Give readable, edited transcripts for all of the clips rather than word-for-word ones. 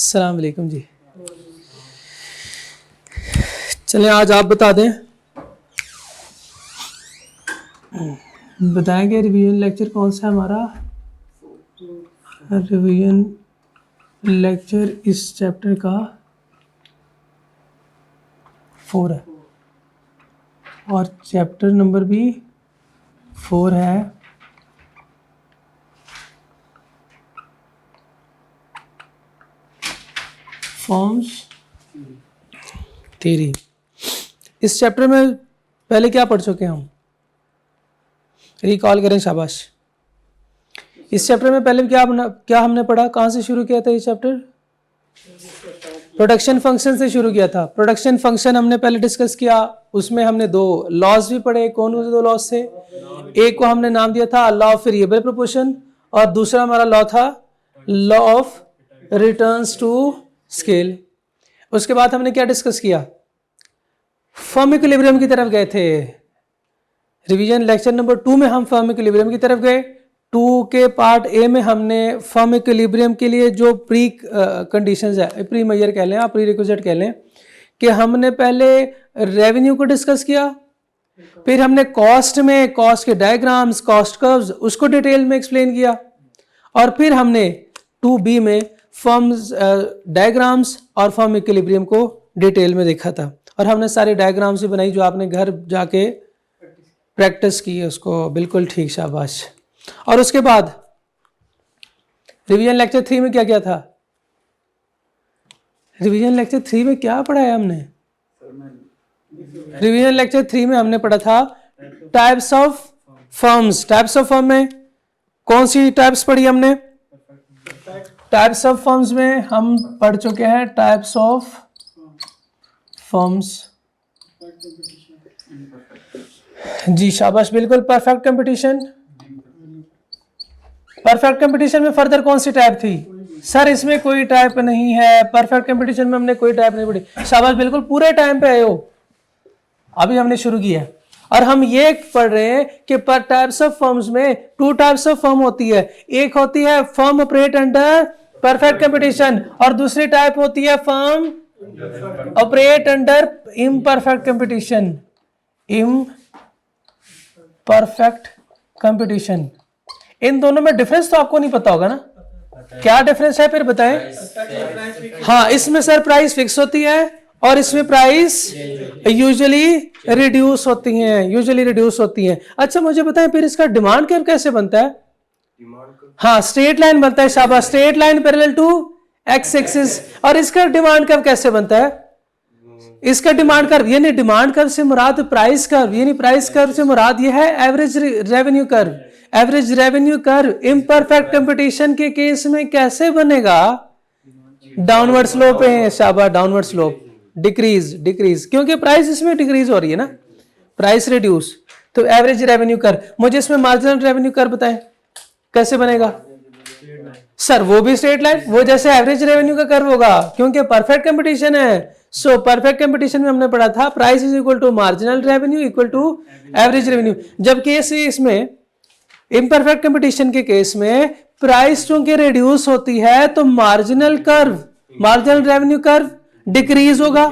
अस्सलाम वालेकुम जी। चलें आज आप बता दें, बताएंगे रिवीजन लेक्चर कौन सा है हमारा। रिवीजन लेक्चर इस चैप्टर का 4 है और चैप्टर नंबर भी 4 है। Forms theory. इस चैप्टर में पहले क्या पढ़ चुके हैं हम, रिकॉल करें, शाबाश। इस चैप्टर में पहले क्या हमने पढ़ा, कहाँ से शुरू किया था ये चैप्टर? प्रोडक्शन फंक्शन से शुरू किया था। प्रोडक्शन फंक्शन हमने पहले डिस्कस किया, उसमें हमने 2 लॉज भी पढ़े। कौन से 2 लॉज थे? एक को हमने नाम दिया था लॉ ऑफ वेरिएबल प्रोपोर्शन और दूसरा हमारा लॉ था law of returns to scale. उसके बाद हमने क्या डिस्कस किया? फॉर्म इक्विलिब्रियम की तरफ गए थे। रिवीजन लेक्चर नंबर 2 में हम फॉर्म इक्विलिब्रियम की तरफ गए। 2 के पार्ट ए में हमने फॉर्म इक्विलिब्रियम के लिए जो प्री कंडीशंस है, प्री मेजर कह लें आप, प्री रिक्विजिट कह लें, कि हमने पहले रेवेन्यू को डिस्कस किया, फिर हमने कॉस्ट में कॉस्ट के डायग्राम्स, कॉस्ट कर्व्स, उसको डिटेल में एक्सप्लेन किया, और फिर हमने 2b में फॉर्म्स डायग्राम्स और फॉर्म इक्विलिब्रियम को डिटेल में देखा था। और हमने सारे डायग्राम्स भी बनाई जो आपने घर जाके प्रैक्टिस की है उसको, बिल्कुल ठीक, शाबाश। और उसके बाद रिवीजन लेक्चर 3 में क्या क्या था? रिवीजन लेक्चर 3 में क्या पढ़ाया हमने? रिवीजन लेक्चर 3 में हमने पढ़ा था types of firms. Types of firm में कौन सी टाइप्स पढ़ी हमने? टाइप्स ऑफ फर्म्स में हम पढ़ चुके हैं टाइप्स ऑफ फर्म्स। जी शाबाश, बिल्कुल, परफेक्ट कंपटीशन। परफेक्ट कंपटीशन में फर्दर कौन सी टाइप थी? सर इसमें कोई टाइप नहीं है, परफेक्ट कंपटीशन में हमने कोई टाइप नहीं पढ़ी। शाबाश, बिल्कुल पूरे टाइम पे आए हो, अभी हमने शुरू किया। और हम ये पढ़ रहे हैं कि पर टाइप्स ऑफ फर्म्स में 2 टाइप्स ऑफ फर्म होती है। एक होती है firm operate under perfect competition और दूसरी टाइप होती है firm operate under imperfect competition. Imperfect competition, इन दोनों में डिफरेंस तो आपको नहीं पता होगा ना? क्या डिफरेंस है फिर बताएं। हाँ, इसमें सर प्राइस फिक्स होती है और इसमें प्राइस यूजुअली रिड्यूस होती हैं। अच्छा मुझे बताएं फिर इसका डिमांड कर्व कैसे बनता है? हाँ, स्ट्रेट लाइन बनता है, शाबाश, straight line parallel to x axis. और इसका डिमांड कर्व कैसे बनता है? इसका डिमांड कर्व, यानी डिमांड कर्व से मुराद प्राइस कर्व, यानी प्राइस कर्व से मुराद यह है average revenue curve. Average revenue curve imperfect competition के केस में कैसे बनेगा? डाउनवर्ड स्लोप है, शाबाश, डाउनवर्ड स्लोप, डिक्रीज, क्योंकि प्राइस इसमें डिक्रीज हो रही है ना, प्राइस रिड्यूस। तो एवरेज रेवेन्यू कर्व। मुझे इसमें मार्जिनल रेवेन्यू कर्व बताएं कैसे बनेगा? सर वो भी स्ट्रेट लाइन, वो जैसे एवरेज रेवेन्यू का कर्व होगा, क्योंकि परफेक्ट कंपटीशन है। सो परफेक्ट कंपटीशन में हमने पढ़ा था price is equal to marginal revenue equal to average revenue. जबकि इसमें इम्परफेक्ट कंपटीशन के केस में प्राइस चूंकि रिड्यूस होती है तो मार्जिनल रेवेन्यू कर्व डिक्रीज होगा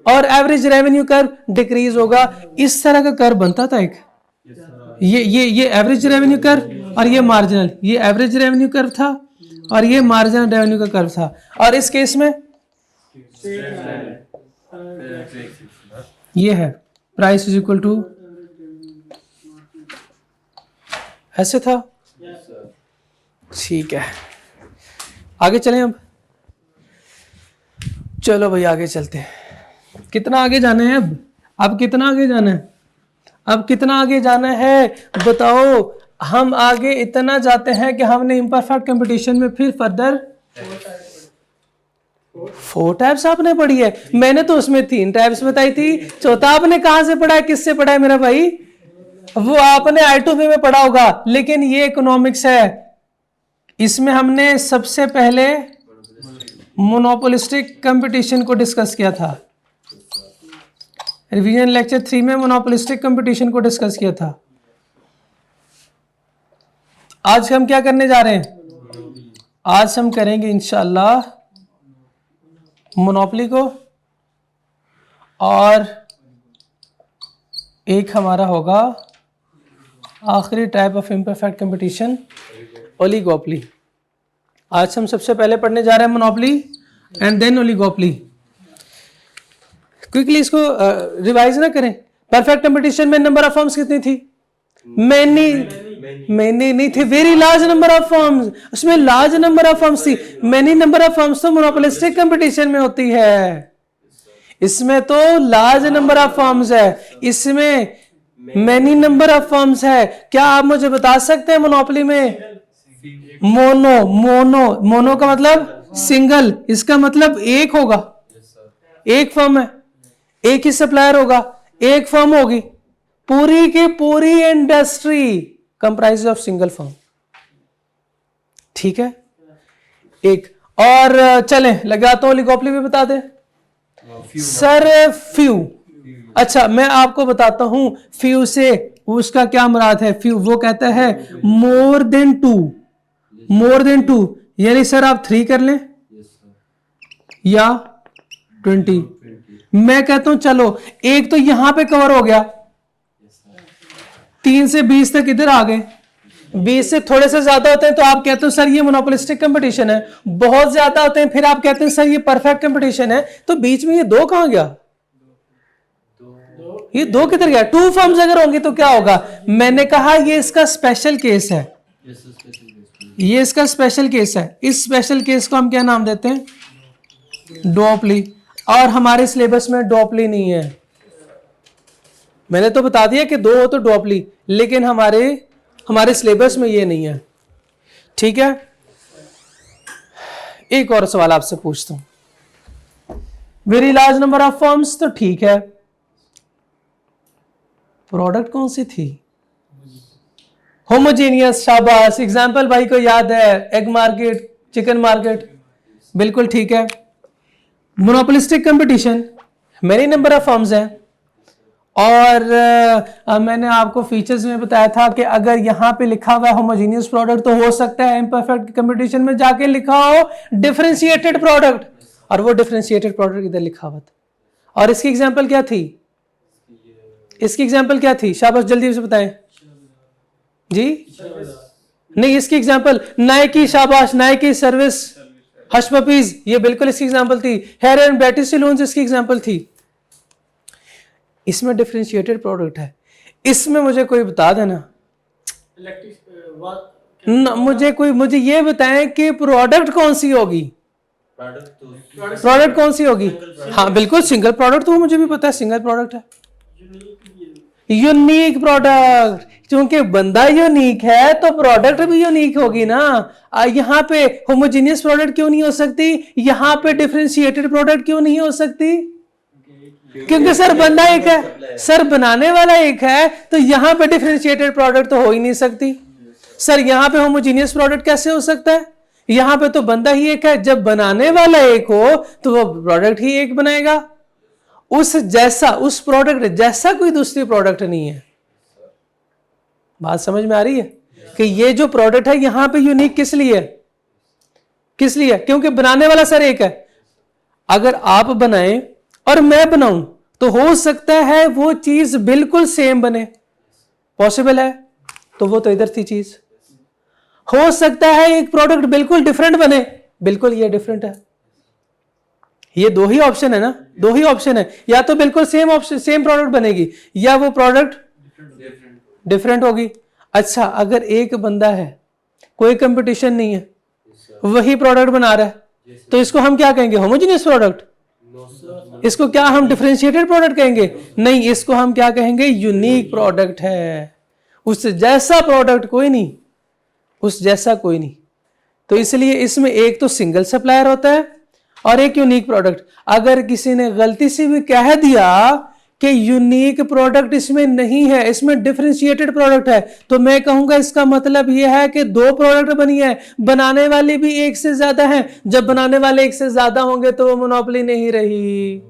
और एवरेज रेवेन्यू कर्व डिक्रीज होगा। इस तरह का कर्व बनता था एक, ये एवरेज रेवेन्यू कर्व और ये मार्जिनल, ये एवरेज रेवेन्यू कर्व था और ये मार्जिनल रेवेन्यू का कर्व था। और इस केस में ये है प्राइस इज इक्वल टू, ऐसे था, ठीक है। आगे चलें अब, चलो भाई आगे चलते हैं। कितना आगे जाना है अब कितना आगे जाना है? अब कितना आगे जाना है बताओ। हम आगे इतना जाते हैं कि हमने इम्परफेक्ट कंपटीशन में फिर फर्दर 4 टाइप्स आपने पढ़ी है। मैंने तो उसमें 3 टाइप्स बताई थी, चौथा आपने कहां से पढ़ा है, किससे पढ़ा है मेरा भाई? वो आपने I2B में पढ़ा होगा, लेकिन ये इकोनॉमिक्स है। इसमें हमने सबसे पहले मोनोपोलिस्टिक कंपटीशन को डिस्कस किया था। रिवीजन लेक्चर 3 में मोनोपोलिस्टिक कंपटीशन को डिस्कस किया था। आज हम क्या करने जा रहे हैं? आज हम करेंगे इंशाअल्लाह मोनोपोली को, और एक हमारा होगा आखिरी type of imperfect competition, oligopoly. आज हम सबसे पहले पढ़ने जा रहे हैं monopoly and then oligopoly. Quickly इसको रिवाइज ना करें। परफेक्ट कंपटीशन में नंबर ऑफ फर्म्स कितनी थी? मैनी नहीं थी, very large number of firms, उसमें लार्ज नंबर ऑफ फर्म्स थी। मैनी नंबर ऑफ फर्म्स तो मोनोपोलिस्टिक कंपटीशन में होती है, इसमें तो लार्ज नंबर ऑफ फर्म्स है, इसमें मैनी नंबर ऑफ फर्म्स है। क्या आप मुझे बता सकते हैं मोनोपोली में? मोनो का मतलब सिंगल, इसका मतलब एक होगा, एक फर्म है, एक ही सप्लायर होगा, एक फर्म होगी, पूरी की पूरी industry comprise of single firm. ठीक है, एक और चलें लगा तो ओलिगोपोली भी बता दें सर। फ्यू, अच्छा मैं आपको बताता हूं फ्यू से उसका क्या मुराद है। फ्यू वो कहता है more than two, more than two, यानी सर आप 3 कर लें या 20। मैं कहता हूं चलो एक तो यहां पे कवर हो गया, 3 से 20 तक इधर आ गए, 20 से थोड़े से ज्यादा होते हैं तो आप कहते हो सर ये मोनोपोलिस्टिक कंपटीशन है, बहुत ज्यादा होते हैं फिर आप कहते हैं सर ये परफेक्ट कंपटीशन है। तो बीच में ये 2 कहां गया? ये 2 किधर गया? 2 फर्म्स अगर होंगी तो क्या होगा? मैंने कहा ये इसका स्पेशल केस है, ये इसका स्पेशल केस है। इस स्पेशल केस को हम क्या नाम देते हैं? डुओपोली। और हमारे सिलेबस में डुओपोली नहीं है। मैंने तो बता दिया कि 2 हो तो डुओपोली, लेकिन हमारे सिलेबस में ये नहीं है। ठीक है, एक और सवाल आपसे पूछता हूं। Very large number of firms तो ठीक है, प्रोडक्ट कौन सी थी? होमोजेनियस, शाबाश, एग्जाम्पल भाई को याद है, एग मार्केट, चिकन मार्केट, बिल्कुल ठीक है। Monopolistic competition, many number of firms हैं, और मैंने आपको फीचर्स में बताया था कि अगर यहां पे लिखा हुआ है होमोजेनियस प्रोडक्ट तो हो सकता है इम्परफेक्ट कंपटीशन में जाके लिखा हो डिफरेंशिएटेड प्रोडक्ट, और वो डिफरेंशिएटेड प्रोडक्ट इधर लिखा हुआ था। और इसकी एग्जांपल क्या थी? इसकी एग्जांपल क्या थी? शाबाश जल्दी से बताएं जी। नहीं, इसकी एग्जांपल नाइकी, शाबाश, नाइकी सर्विस, हश पपीज, ये बिल्कुल इसकी एग्जांपल थी। हेयर एंड ब्यूटी सैलून्स इसकी एग्जांपल थी। इसमें डिफरेंशिएटेड प्रोडक्ट है। इसमें मुझे कोई बता देना मुझे ये बताएं कि प्रोडक्ट कौन सी होगी? प्रोडक्ट कौन सी होगी? हाँ बिल्कुल सिंगल प्रोडक्ट, तो मुझे भी पता है सिंगल प्रोडक्ट है। यूनिक प्रोडक्ट, क्योंकि बंदा यूनिक है तो प्रोडक्ट भी यूनिक होगी ना। यहाँ पे होमोजेनियस प्रोडक्ट क्यों नहीं हो सकती? यहाँ पे डिफरेंशिएटेड प्रोडक्ट क्यों नहीं हो सकती? क्योंकि सर बंदा एक है, सर बनाने वाला एक है, तो यहाँ पे डिफरेंशिएटेड प्रोडक्ट तो हो ही नहीं सकती। सर यहाँ पे होमोजेनियस प्रोडक्ट कैसे हो सकता है? यहाँ पे तो बंदा ही एक है, जब बनाने वाला एक हो तो वो प्रोडक्ट ही एक बनाएगा। उस प्रोडक्ट जैसा कोई दूसरी प्रोडक्ट नहीं है। बात समझ में आ रही है कि ये जो प्रोडक्ट है यहां पे यूनिक किस लिए? किस लिए? क्योंकि बनाने वाला सर एक है। अगर आप बनाएं और मैं बनाऊं तो हो सकता है वो चीज बिल्कुल सेम बने, पॉसिबल है, तो वो तो इधर थी चीज। हो सकता है एक प्रोडक्ट बिल्कुल डिफरेंट बने, बिल्कुल ये डिफरेंट है। ये 2 ही ऑप्शन है ना, 2 ही ऑप्शन है, या तो बिल्कुल सेम प्रोडक्ट बनेगी या वो प्रोडक्ट डिफरेंट होगी। अच्छा, अगर एक बंदा है, कोई कंपटीशन नहीं है, वही प्रोडक्ट बना रहा है, तो इसको हम क्या कहेंगे? Homogeneous product. इसको क्या हम डिफरेंशिएटेड प्रोडक्ट कहेंगे? नहीं, इसको हम क्या कहेंगे? यूनिक प्रोडक्ट है। उस जैसा प्रोडक्ट कोई नहीं, उस जैसा कोई नहीं। तो इसलिए इसमें एक तो सिंगल सप्लायर होता है और एक यूनिक प्रोडक्ट। अगर किसी ने गलती से भी कह दिया कि यूनिक प्रोडक्ट इसमें नहीं है, इसमें डिफरेंशिएटेड प्रोडक्ट है, तो मैं कहूंगा इसका मतलब यह है कि 2 प्रोडक्ट बनी है, बनाने वाले भी एक से ज्यादा हैं। जब बनाने वाले एक से ज्यादा होंगे तो वो मोनोपोली नहीं रही,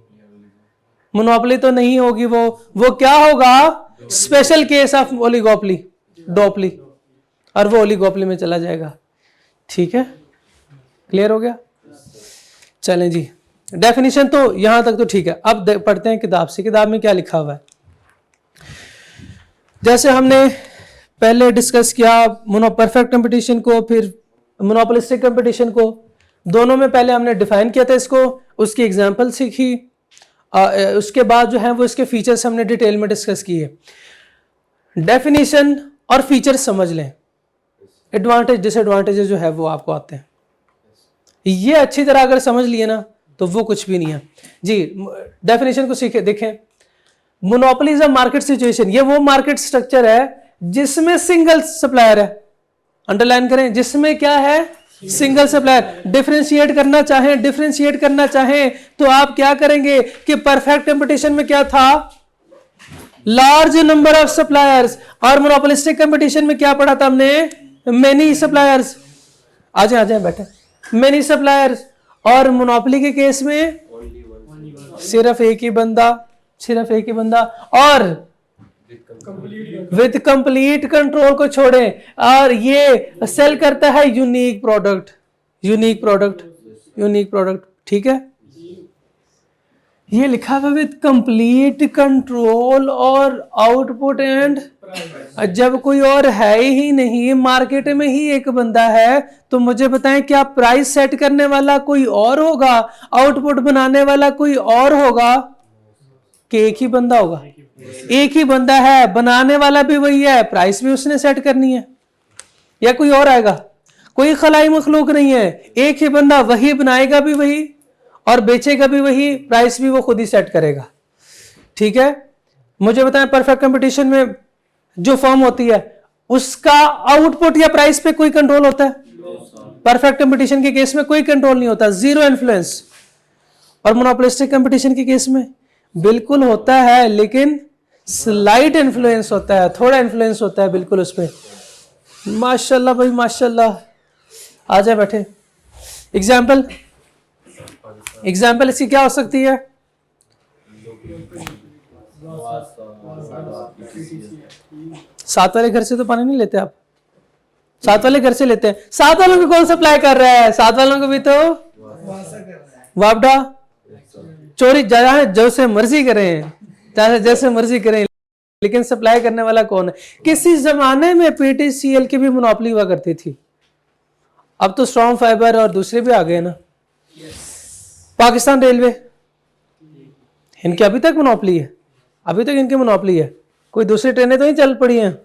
मोनोपोली तो नहीं होगी। वो क्या होगा? Special case of oligopoly, duopoly, और वो ओलिगोपोली में चला जाएगा। ठीक है, क्लियर हो गया? चलें जी, डेफिनेशन तो यहां तक तो ठीक है। अब पढ़ते हैं किताब से, किताब में क्या लिखा हुआ है। जैसे हमने पहले डिस्कस किया परफेक्ट कंपटीशन को, फिर मोनोपोलिस्टिक कंपटीशन को, दोनों में पहले हमने डिफाइन किया था इसको, उसकी एग्जांपल सीखी, उसके बाद जो है वो इसके फीचर्स हमने डिटेल में डिस्कस किए। डेफिनेशन और फीचर्स समझ लें, एडवांटेज डिसएडवांटेजेस जो है वो आपको आते हैं। ये अच्छी तरह अगर समझ लिए ना तो वो कुछ भी नहीं है जी। डेफिनेशन को सीखे देखें। Monopoly is a market situation, ये वो मार्केट स्ट्रक्चर है जिसमें सिंगल सप्लायर है। अंडरलाइन करें, जिसमें क्या है, सिंगल सप्लायर। डिफरेंशिएट करना चाहें तो आप क्या करेंगे कि परफेक्ट कंपटीशन में क्या था, लार्ज नंबर ऑफ सप्लायर्स, और मोनोपोलिस्टिक कंपटीशन में क्या पढ़ा था हमने, मेनी सप्लायर्स। आ जाए बैठे, मेनी सप्लायर्स। और मोनोपोली के केस में सिर्फ एक ही बंदा, और विद कंप्लीट कंट्रोल को छोड़े, और ये सेल करता है यूनिक प्रोडक्ट। ठीक है, ये लिखा हुआ विद कंप्लीट कंट्रोल और आउटपुट एंड। जब कोई और है ही नहीं, मार्केट में ही एक बंदा है, तो मुझे बताएं क्या प्राइस सेट करने वाला कोई और होगा, आउटपुट बनाने वाला कोई और होगा, कि एक ही बंदा होगा? एक ही बंदा है, बनाने वाला भी वही है, प्राइस भी उसने सेट करनी है, या कोई और आएगा? कोई खलाई मखलूक नहीं है, एक ही बंदा, वही बनाएगा भी वही और बेचेगा भी वही, प्राइस भी वो खुद ही सेट करेगा। ठीक है, मुझे बताएं परफेक्ट कंपटीशन में जो फर्म होती है उसका आउटपुट या प्राइस पे कोई कंट्रोल होता है? परफेक्ट कंपटीशन के केस में कोई कंट्रोल नहीं होता, जीरो इन्फ्लुएंस। और मोनोपोलिस्टिक कंपटीशन के केस में बिल्कुल होता है, लेकिन स्लाइट इन्फ्लुएंस होता है, थोड़ा इन्फ्लुएंस होता है बिल्कुल उस पर। माशाल्लाह भाई माशाल्लाह, आ जाए बैठे। एग्जाम्पल इसकी क्या हो सकती है? साथ वाले घर से तो पानी नहीं लेते आप? साथ वाले घर से लेते हैं। साथ वालों को कौन सप्लाई कर रहा है? साथ वालों को भी तो वापडा चोरी जैसे मर्जी करें, जैसे मर्जी करें, लेकिन सप्लाई करने वाला कौन है? किसी जमाने में पीटीसीएल की भी मोनोपोली हुआ करती थी, अब तो स्ट्रॉन्ग फाइबर और दूसरे भी आ गए ना। पाकिस्तान रेलवे, इनकी अभी तक मोनोपोली है, अभी तक इनकी मोनोपोली है। कोई दूसरी ट्रेनें तो नहीं चल पड़ी हैं।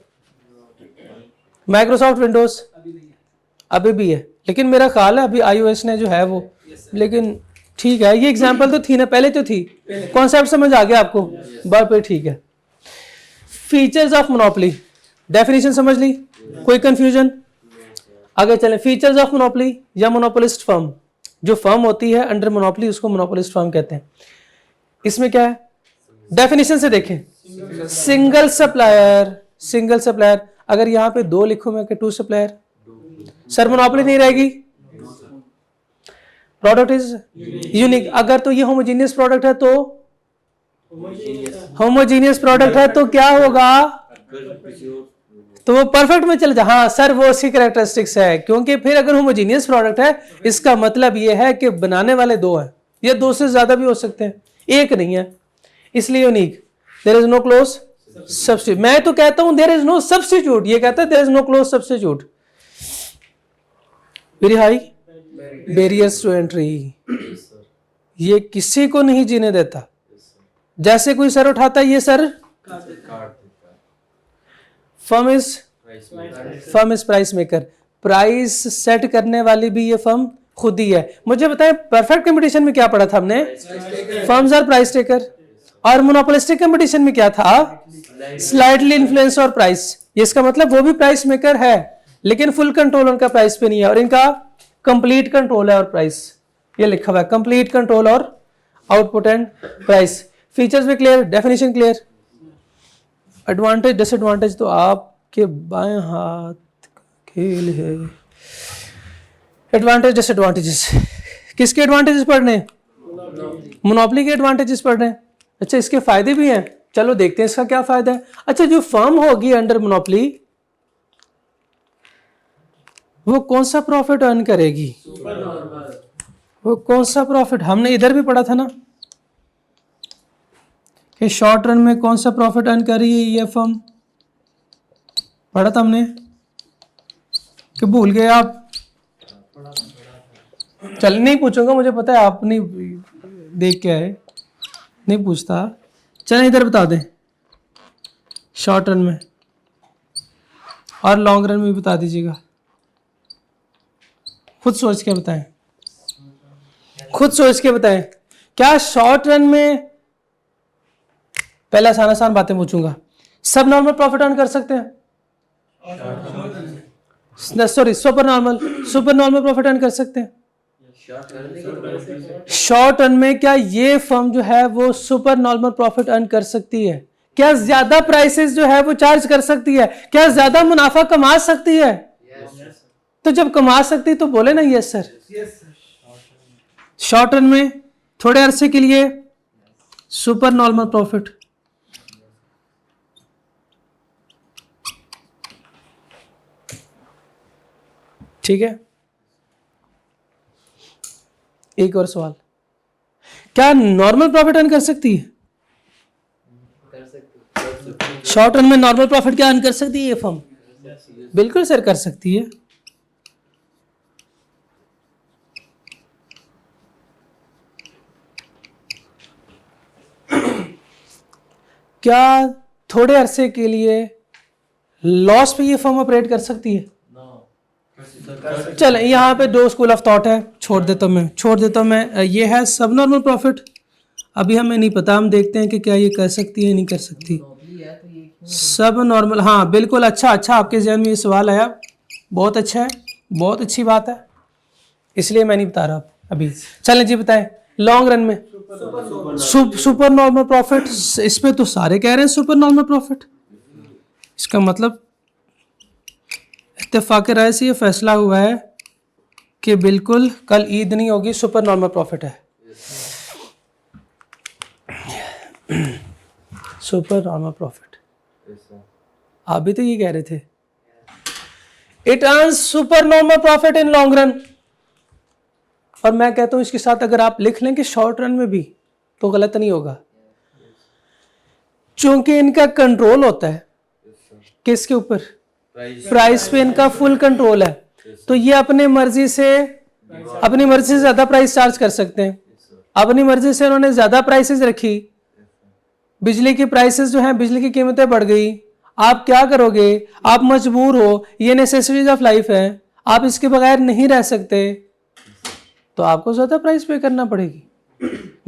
माइक्रोसॉफ्ट विंडोज अभी भी है, लेकिन मेरा ख्याल है अभी iOS ने जो है वो, लेकिन ठीक है, ये एग्जांपल तो थी ना, पहले तो थी। कॉन्सेप्ट समझ आ गया आपको? बात पे ठीक है। फीचर्स ऑफ मोनोपोली, डेफिनेशन समझ ली, कोई कंफ्यूजन? आगे चलें। फीचर्स ऑफ मोनोपोली या मोनोपोलिस्ट फर्म, जो फर्म होती है अंडर मोनोपोली उसको मोनोपोलिस्ट फर्म कहते हैं। इसमें क्या है, डेफिनेशन से देखें। सिंगल सप्लायर, अगर यहां पे दो लिखूं मैं कि टू सप्लायर, सर मोनोपोली नहीं रहेगी। प्रोडक्ट इज यूनिक, अगर तो ये होमोजीनियस प्रोडक्ट है तो क्या होगा? तो वो परफेक्ट में चले जाए। हाँ सर, वो उसकी कैरेक्टरिस्टिक्स है, क्योंकि फिर अगर होमोजीनियस प्रोडक्ट है इसका मतलब ये है कि बनाने वाले दो हैं, या दो से ज्यादा भी हो सकते हैं, एक नहीं है, इसलिए unique. There is no close substitute. मैं तो कहता हूं देयर इज नो सब्स्टिट्यूट, ये कहता है there is no close substitute. Very high barriers to entry, ये किसी को नहीं जीने देता। जैसे कोई सर उठाता है, ये sir firm is price maker, price set करने वाली भी ये फर्म खुद ही है। मुझे बताएं परफेक्ट कंपटीशन में क्या पढ़ा था हमने? Firms are price taker. और मोनोपोलिस्टिक कंपटीशन में क्या था? स्लाइटली इन्फ्लुएंस और प्राइस। इसका मतलब वो भी प्राइस मेकर है, लेकिन फुल कंट्रोल उनका प्राइस पे नहीं है, और इनका कंप्लीट कंट्रोल है और प्राइस। ये लिखा हुआ है कंप्लीट कंट्रोल और आउटपुट एंड प्राइस। फीचर्स भी clear, definition clear. Advantage disadvantage तो आपके बाएं हाथ का खेल है। एडवांटेज डिसएडवांटेजेस, किसके एडवांटेजेस पढ़ने? मोनोपोली के एडवांटेजेस पढ़ रहे हैं। अच्छा, इसके फायदे भी हैं, चलो देखते हैं इसका क्या फायदा है। अच्छा, जो फर्म होगी अंडर मोनोपोली वो कौन सा प्रॉफिट अर्न करेगी? वो कौन सा प्रॉफिट, हमने इधर भी पढ़ा था ना कि शॉर्ट रन में कौन सा प्रॉफिट अर्न कर रही है ये फर्म, पढ़ा था हमने कि भूल गए आप? चल नहीं पूछूंगा, मुझे पता है आप नहीं देख के आए, नहीं पूछता। चलें इधर बता दें, शॉर्ट रन में और लॉन्ग रन में बता दीजिएगा, खुद सोच के बताएं, खुद सोच के बताएं। क्या शॉर्ट रन में, पहले आसान आसान बातें पूछूंगा, सब नॉर्मल प्रॉफिट अर्न कर सकते हैं? Sorry, super normal profit earn कर सकते हैं? शॉर्ट रन में क्या ये फर्म जो है वो सुपर नॉर्मल प्रॉफिट अर्न कर सकती है? क्या ज्यादा प्राइसेस जो है वो चार्ज कर सकती है? क्या ज्यादा मुनाफा कमा सकती है? तो जब कमा सकती तो बोले ना यस सर। शॉर्ट रन में थोड़े अरसे के लिए सुपर नॉर्मल प्रॉफिट, ठीक है। एक और सवाल, क्या नॉर्मल प्रॉफिट अर्न कर सकती है? शॉर्ट रन में नॉर्मल प्रॉफिट क्या अर्न कर सकती है ये फर्म? बिल्कुल सर कर सकती है। क्या थोड़े अरसे के लिए लॉस पे ये फर्म ऑपरेट कर सकती है? चल यहाँ पे दो स्कूल ऑफ थॉट है, छोड़ देता हूँ मैं। ये है सब नॉर्मल प्रॉफिट, अभी हमें नहीं पता, हम देखते हैं कि क्या ये कर सकती है नहीं कर सकती। सब नॉर्मल, हाँ बिल्कुल, अच्छा आपके जहन में ये सवाल आया, बहुत अच्छा है, बहुत अच्छी बात है, इसलिए मैं नहीं बता रहा अभी। चलें जी बताएं, लॉन्ग रन में सुपर नॉर्मल प्रॉफिट, इस पे तो सारे कह रहे हैं सुपर नॉर्मल प्रॉफिट। इसका मतलब इत्तेफाक राय से ये फैसला हुआ है कि बिल्कुल कल ईद नहीं होगी, सुपर नॉर्मल प्रॉफिट है। सुपर नॉर्मल प्रॉफिट, आप भी तो ये कह रहे थे। It earns super normal profit in long run, और मैं कहता हूं इसके साथ अगर आप लिख लें कि शॉर्ट रन में भी, तो गलत नहीं होगा, चूंकि इनका कंट्रोल होता है किसके ऊपर? प्राइस पे इनका फुल कंट्रोल है, तो ये अपनी मर्जी से ज्यादा प्राइस चार्ज कर सकते हैं। अपनी मर्जी से उन्होंने ज्यादा प्राइसेस रखी, बिजली की प्राइसेस जो हैं, बिजली की कीमतें बढ़ गई, आप क्या करोगे? आप मजबूर हो, ये नेसेसिटीज ऑफ लाइफ है, आप इसके बगैर नहीं रह सकते, तो आपको ज्यादा प्राइस पे करना पड़ेगी।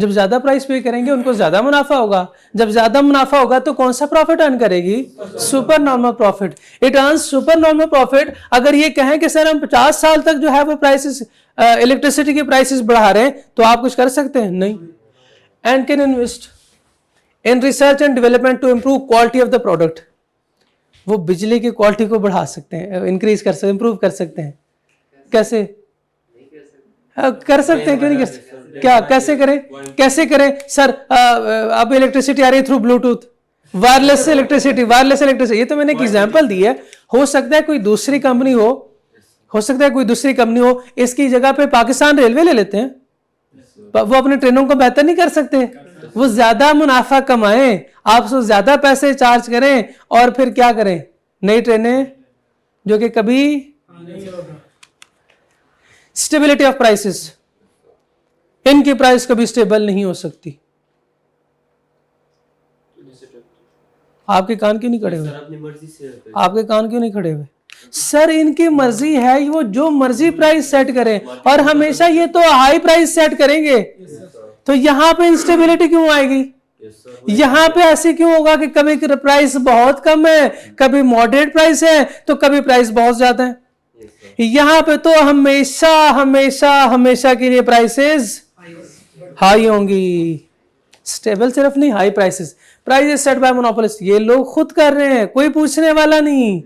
जब ज्यादा प्राइस पे करेंगे उनको ज्यादा मुनाफा होगा, जब ज्यादा मुनाफा होगा तो कौन सा प्रॉफिट अर्न करेगी? Super normal profit. It earns super normal profit. अगर ये कहें कि सर हम 50 साल तक जो है वो प्राइसेस, इलेक्ट्रिसिटी की प्राइसेस बढ़ा रहे हैं, तो आप कुछ कर सकते हैं? नहीं। And can invest in research and development to improve quality of the product. वो बिजली की क्वालिटी को बढ़ा सकते हैं, इंक्रीज कर सकते हैं, इंप्रूव कर सकते हैं। कैसे कर सकते हैं? क्यों नहीं कर सकते? क्या कैसे करें सर? अब इलेक्ट्रिसिटी आ रही है थ्रू ब्लूटूथ, वायरलेस इलेक्ट्रिसिटी, ये तो मैंने एक एग्जांपल दी है। हो सकता है कोई दूसरी कंपनी हो, इसकी जगह पे पाकिस्तान रेलवे ले लेते हैं, वो अपने ट्रेनों को बेहतर नहीं कर सकते? वो ज्यादा मुनाफा कमाएं, आपसे ज्यादा पैसे चार्ज करें, और फिर क्या करें? नई ट्रेनें जो कि कभी स्टेबिलिटी ऑफ प्राइसेस, इनकी प्राइस कभी स्टेबल नहीं हो सकती। आपके कान क्यों नहीं खड़े हुए? आपके कान क्यों नहीं खड़े हुए? सर इनकी मर्जी है, वो जो मर्जी प्राइस सेट करें, और हमेशा ये तो हाई प्राइस सेट करेंगे, तो यहां पे इंस्टेबिलिटी क्यों आएगी? यहां पे ऐसे क्यों होगा कि कभी प्राइस बहुत कम है, कभी मॉडरेट प्राइस है, तो कभी प्राइस बहुत ज्यादा है? यहां पे तो हमेशा के लिए प्राइसेस हाई होंगी। स्टेबल सिर्फ नहीं, high prices set by monopolist, ये लोग खुद कर रहे हैं, कोई पूछने वाला नहीं।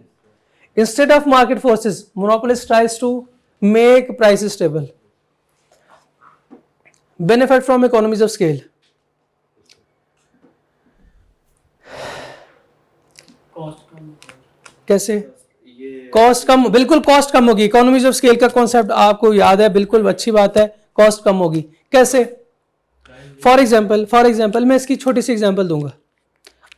Instead of market forces, monopolist tries to make prices stable. Benefit from economies of scale, कैसे? कॉस्ट कम, बिल्कुल कॉस्ट कम होगी। इकोनॉमीज ऑफ स्केल का कॉन्सेप्ट आपको याद है, बिल्कुल अच्छी बात है, कॉस्ट कम होगी। कैसे? फॉर एग्जाम्पल मैं इसकी छोटी सी एग्जाम्पल दूंगा,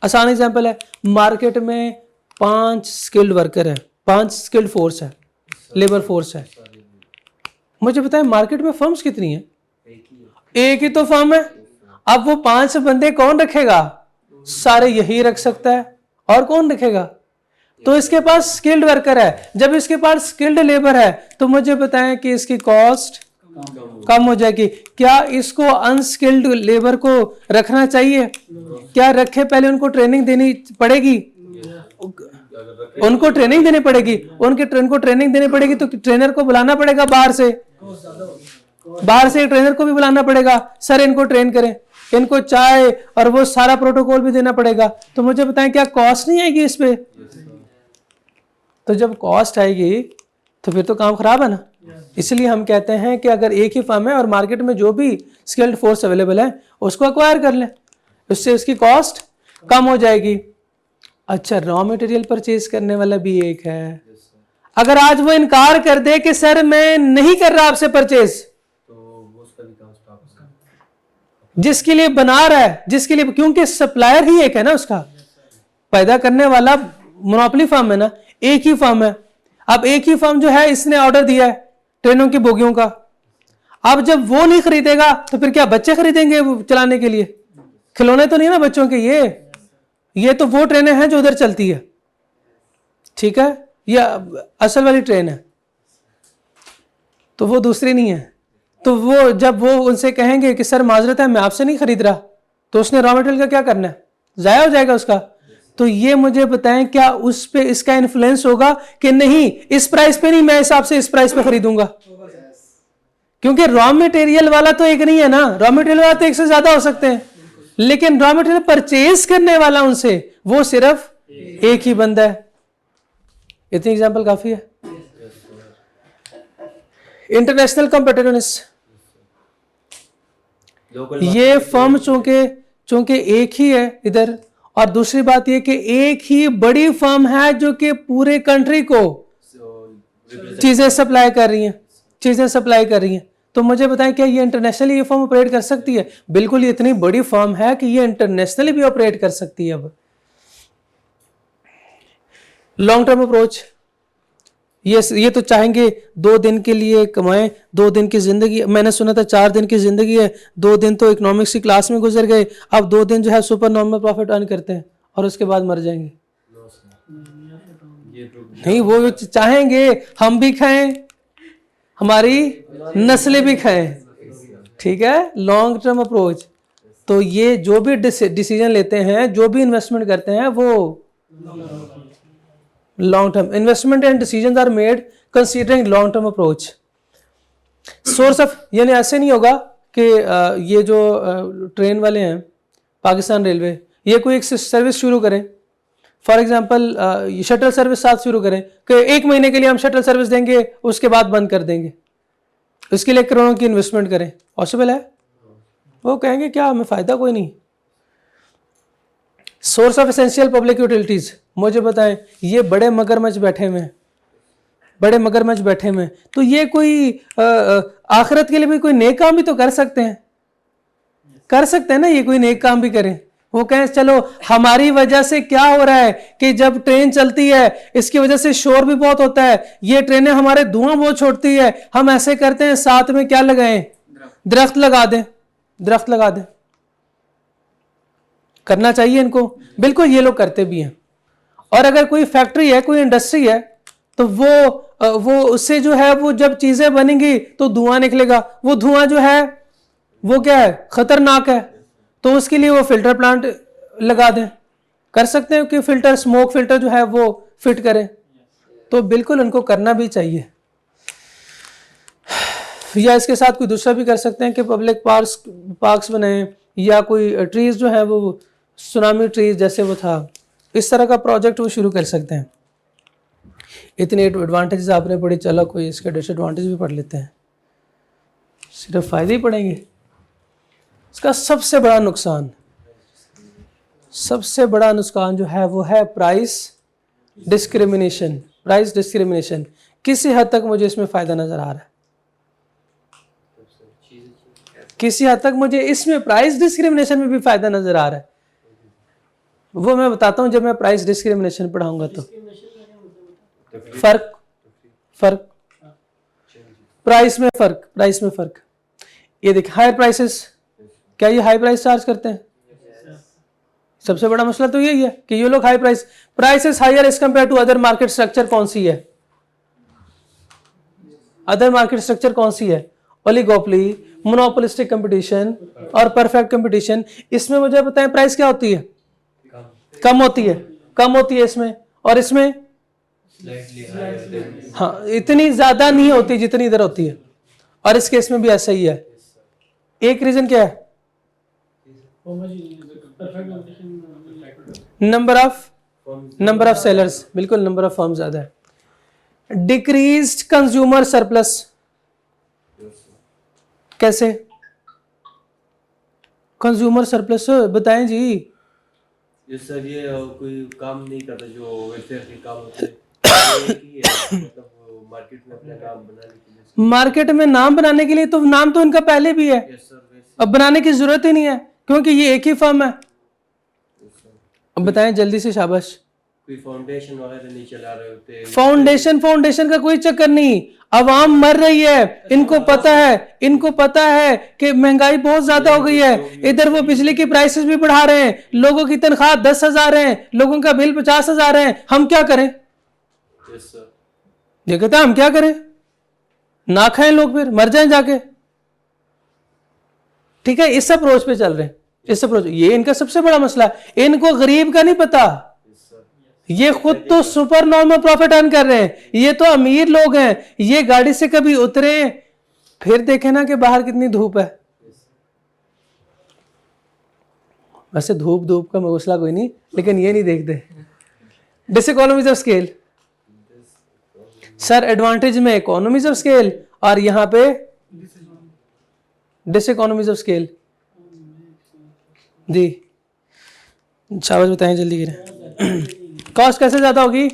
आसान एग्जाम्पल है। मार्केट में 5 स्किल्ड वर्कर है, 5 स्किल्ड फोर्स है, लेबर फोर्स है। मुझे बताएं मार्केट में फर्म्स कितनी है? एक ही तो फर्म है। अब वो 5 बंदे कौन रखेगा? सारे यही रख सकता है, और कौन रखेगा? तो इसके पास स्किल्ड वर्कर है। जब इसके पास स्किल्ड लेबर है तो मुझे बताएं कि इसकी कॉस्ट कम हो जाएगी। क्या इसको अनस्किल्ड लेबर को रखना चाहिए? क्या रखे? पहले उनको ट्रेनिंग देनी पड़ेगी, उनको ट्रेनिंग देनी पड़ेगी, उनको ट्रेनिंग देनी पड़ेगी तो ट्रेनर को बुलाना पड़ेगा बाहर से ट्रेनर को भी बुलाना पड़ेगा, सर इनको ट्रेन करें, इनको चाय और वो सारा प्रोटोकॉल भी देना पड़ेगा। तो मुझे बताएं क्या कॉस्ट नहीं आएगी इस पे? तो जब कॉस्ट आएगी तो फिर तो काम खराब है ना। इसलिए हम कहते हैं कि अगर एक ही फर्म है और मार्केट में जो भी स्किल्ड फोर्स अवेलेबल है उसको अक्वायर कर लें, उससे उसकी कॉस्ट कम हो जाएगी। अच्छा, रॉ मटेरियल परचेज करने वाला भी एक है। अगर आज वो इनकार कर दे कि सर मैं नहीं कर रहा आपसे परचेज, जिसके लिए बना रहा है, जिसके लिए, क्योंकि सप्लायर ही एक है ना, उसका पैदा करने वाला मोनोपोली फर्म है ना, एक ही फर्म है। अब एक ही फर्म जो है इसने ऑर्डर दिया है ट्रेनों की बोगियों का। अब जब वो नहीं खरीदेगा तो फिर क्या बच्चे खरीदेंगे वो चलाने के लिए? खिलौने तो नहीं ना बच्चों के ये तो वो ट्रेनें हैं जो उधर चलती है, ठीक है, ये असल वाली ट्रेन है, तो वो दूसरी नहीं है। तो वो जब वो उनसे कहेंगे कि सर माजरत है मैं आपसे नहीं खरीद रहा, तो उसने रॉ मटेरियल का क्या करना है? जाया हो जाएगा उसका। तो ये मुझे बताएं क्या उस पे इसका इन्फ्लुएंस होगा कि नहीं इस प्राइस पे नहीं, मैं हिसाब से इस प्राइस पे खरीदूंगा? क्योंकि रॉ मटेरियल वाला तो एक नहीं है ना, रॉ मटेरियल वाला तो एक से ज्यादा हो सकते हैं, लेकिन रॉ मटेरियल परचेज करने वाला उनसे वो सिर्फ एक ही बंदा है। इतनी एग्जांपल काफी है। इंटरनेशनल कॉम्पिटिटिवनेस, ये फर्म चूंकि एक ही है इधर, और दूसरी बात ये कि एक ही बड़ी फर्म है जो कि पूरे कंट्री को चीजें सप्लाई कर रही हैं, तो मुझे बताएं क्या ये इंटरनेशनली ये फर्म ऑपरेट कर सकती है? बिल्कुल, ये इतनी बड़ी फर्म है कि ये इंटरनेशनली भी ऑपरेट कर सकती है। अब लॉन्ग टर्म अप्रोच, ये तो चाहेंगे 2 दिन के लिए कमाएं, 2 दिन की जिंदगी, मैंने सुना था 4 दिन की जिंदगी है, 2 दिन तो इकोनॉमिक्स की क्लास में गुजर गए, अब 2 दिन जो है सुपर नॉर्मल प्रॉफिट अर्न करते हैं और उसके बाद मर जाएंगे। नहीं, वो चाहेंगे हम भी खाएं, हमारी नस्लें भी खाएं, ठीक है, लॉन्ग टर्म अप्रोच। तो ये जो भी डिसीजन लेते हैं, जो भी इन्वेस्टमेंट करते हैं, वो long term investment and decisions are made considering long term approach. Source of, यानी ऐसे नहीं होगा कि ये जो ट्रेन वाले हैं पाकिस्तान रेलवे, ये कोई एक सर्विस शुरू करें, फॉर एग्जांपल शटल सर्विस साथ शुरू करें कि 1 महीने के लिए हम शटल सर्विस देंगे, उसके बाद बंद कर देंगे, इसके लिए करोड़ों की इन्वेस्टमेंट करें। पॉसिबल है? वो कहेंगे क्या हमें फायदा कोई नहीं। Source of essential public utilities, मुझे बताएं ये बड़े मगरमच्छ बैठे हुए हैं, तो ये कोई आखिरत के लिए भी कोई नेक काम भी तो कर सकते हैं ना, ये कोई नेक काम भी करें। वो कहें चलो हमारी वजह से क्या हो रहा है कि जब ट्रेन चलती है इसकी वजह से शोर भी बहुत होता है, ये ट्रेनें हमारे धुआं बहुत छोड़ती है, हम ऐसे करते हैं साथ में क्या लगाएं, दरख्त लगा दें। करना चाहिए इनको, बिल्कुल ये लोग करते भी हैं। और अगर कोई फैक्ट्री है, कोई इंडस्ट्री है, तो वो उससे जो है वो जब चीजें बनेंगी तो धुआं निकलेगा, वो धुआं जो है वो क्या है, खतरनाक है, तो उसके लिए वो फिल्टर प्लांट लगा दें। कर सकते हैं कि फिल्टर, स्मोक फिल्टर जो है वो फिट करें, तो बिल्कुल उनको करना भी चाहिए। या इसके साथ कोई दूसरा भी कर सकते हैं कि पब्लिक पार्क्स बनाएं, या कोई ट्रीज जो है वो सुनामी ट्रीज जैसे वो था, इस तरह का प्रोजेक्ट वो शुरू कर सकते हैं। इतने एडवांटेजेस आपने पढ़े, चलो कोई इसके डिसएडवांटेज भी पढ़ लेते हैं, सिर्फ फायदे ही पढ़ेंगे। इसका सबसे बड़ा नुकसान जो है वो है प्राइस डिस्क्रिमिनेशन। किसी हद तक मुझे इसमें फायदा नजर आ रहा है, किसी हद तक मुझे इसमें प्राइस डिस्क्रिमिनेशन में भी फायदा नजर आ रहा है, वो मैं बताता हूं जब मैं प्राइस डिस्क्रिमिनेशन पढ़ाऊंगा। तो फर्क प्राइस में फर्क, ये देखिए हायर प्राइसेस, क्या ये हाई प्राइस चार्ज करते हैं? सबसे बड़ा मसला तो यही है कि ये लोग high prices higher as compare to other market structure. कौन सी है अदर मार्केट स्ट्रक्चर? कौन सी है? ओलिगोपोली, मोनोपोलिस्टिक कंपटीशन और परफेक्ट कंपटीशन। इसमें मुझे बताएं प्राइस क्या होती है? कम होती है इसमें, और इसमें हाँ इतनी ज्यादा नहीं होती जितनी इधर होती है, और इस केस में भी ऐसा ही है। एक रीजन क्या है? नंबर ऑफ सेलर्स, बिल्कुल नंबर ऑफ फर्म ज्यादा है। डिक्रीज्ड कंज्यूमर सरप्लस, कैसे कंज्यूमर सरप्लस बताएं जी। ये सर ये कोई काम नहीं करता जो वेलफेयर के काम होते हैं, एक ही है, मतलब मार्केट में अपना नाम बनाने के लिए। मार्केट में नाम बनाने के लिए तो नाम तो इनका पहले भी है, अब बनाने की जरूरत ही नहीं है क्योंकि ये एक ही फर्म है। अब बताएं जल्दी से, शाबाश। कोई फाउंडेशन वगैरह नहीं चला रहे होते? फाउंडेशन का कोई चक्कर नहीं, अवाम मर रही है, इनको पता है कि महंगाई बहुत ज्यादा हो गई है। इधर वो बिजली की प्राइसेस भी बढ़ा रहे हैं, लोगों की तनख्वाह 10,000 है, लोगों का बिल 50,000 है। हम क्या करें? ये कहता हम क्या करें, ना खाएं लोग, फिर मर जाएं जाके। ठीक है, इस अप्रोच पे चल रहे हैं, इस अप्रोच। ये इनका सबसे बड़ा मसला है, इनको गरीब का नहीं पता। ये खुद तो सुपर नॉर्मल प्रॉफिट अर्न कर रहे हैं, ये तो अमीर लोग हैं। ये गाड़ी से कभी उतरे, फिर देखे ना कि बाहर कितनी धूप है। वैसे धूप का मसला कोई नहीं, लेकिन ये नहीं देखते। डिसइकोनॉमीज ऑफ स्केल सर, एडवांटेज में इकोनॉमीज ऑफ स्केल और यहां पे डिसइकोनॉमीज ऑफ स्केल। जी शाबाश, बताएं जल्दी करें। कॉस्ट कैसे ज्यादा होगी?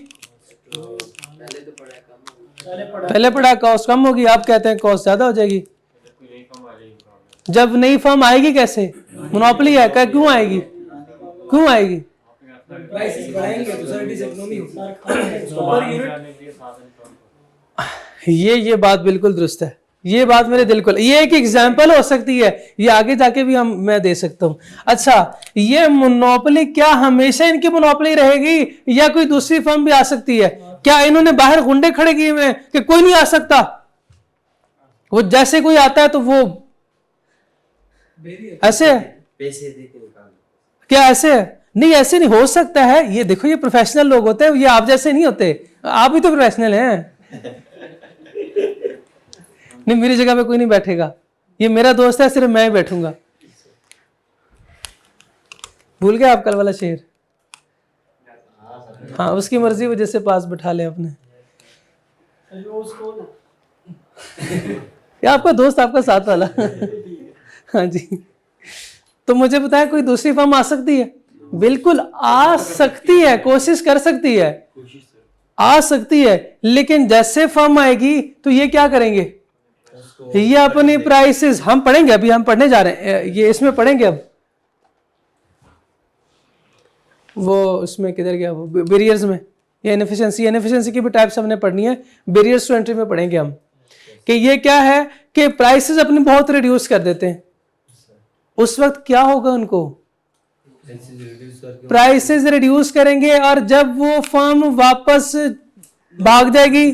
पहले पढ़ा कॉस्ट कम होगी, आप कहते हैं कॉस्ट ज्यादा हो जाएगी। जब नई फर्म आएगी कैसे? मोनोपोली है, क्यों आएगी? ये बात बिल्कुल दुरुस्त है, ये बात मेरे दिल को, ये एक एग्जांपल हो सकती है, ये आगे जाके भी मैं दे सकता हूं। अच्छा, ये मोनोपोली क्या हमेशा इनकी मोनोपोली रहेगी या कोई दूसरी फर्म भी आ सकती है? क्या इन्होंने बाहर गुंडे खड़े किए हुए कि कोई नहीं आ सकता? वो जैसे कोई आता है तो वो ऐसे है, पैसे देके निकाल। क्या ऐसे है? नहीं, ऐसे नहीं हो सकता है। ये देखो, ये प्रोफेशनल लोग होते हैं, ये आप जैसे नहीं होते। आप भी तो प्रोफेशनल हैं। नहीं, मेरी जगह पे कोई नहीं बैठेगा, ये मेरा दोस्त है, सिर्फ मैं ही बैठूंगा। भूल गए आप कल वाला शेर? हाँ, उसकी मर्जी वजह से पास बैठा ले अपने। या आपका दोस्त, आपका साथ वाला? हाँ जी। तो मुझे बताएं, कोई दूसरी फर्म आ सकती है? बिल्कुल आ सकती है, कोशिश कर सकती है, आ सकती है। लेकिन जैसे फर्म आएगी तो ये क्या करेंगे? ये अपनी प्राइसेस, हम पढ़ेंगे अभी, हम पढ़ने जा रहे हैं ये, इसमें पढ़ेंगे अब। वो उसमें किधर गया वो, बैरियर्स में, या इनएफिशिएंसी की भी टाइप्स हमने पढ़नी है। बैरियर्स टू एंट्री में पढ़ेंगे हम कि ये क्या है कि प्राइसेस अपनी बहुत रिड्यूस कर देते हैं। उस वक्त क्या होगा उनको? प्राइसेस रिड्यूस करेंगे, और जब वो फर्म वापस भाग जाएगी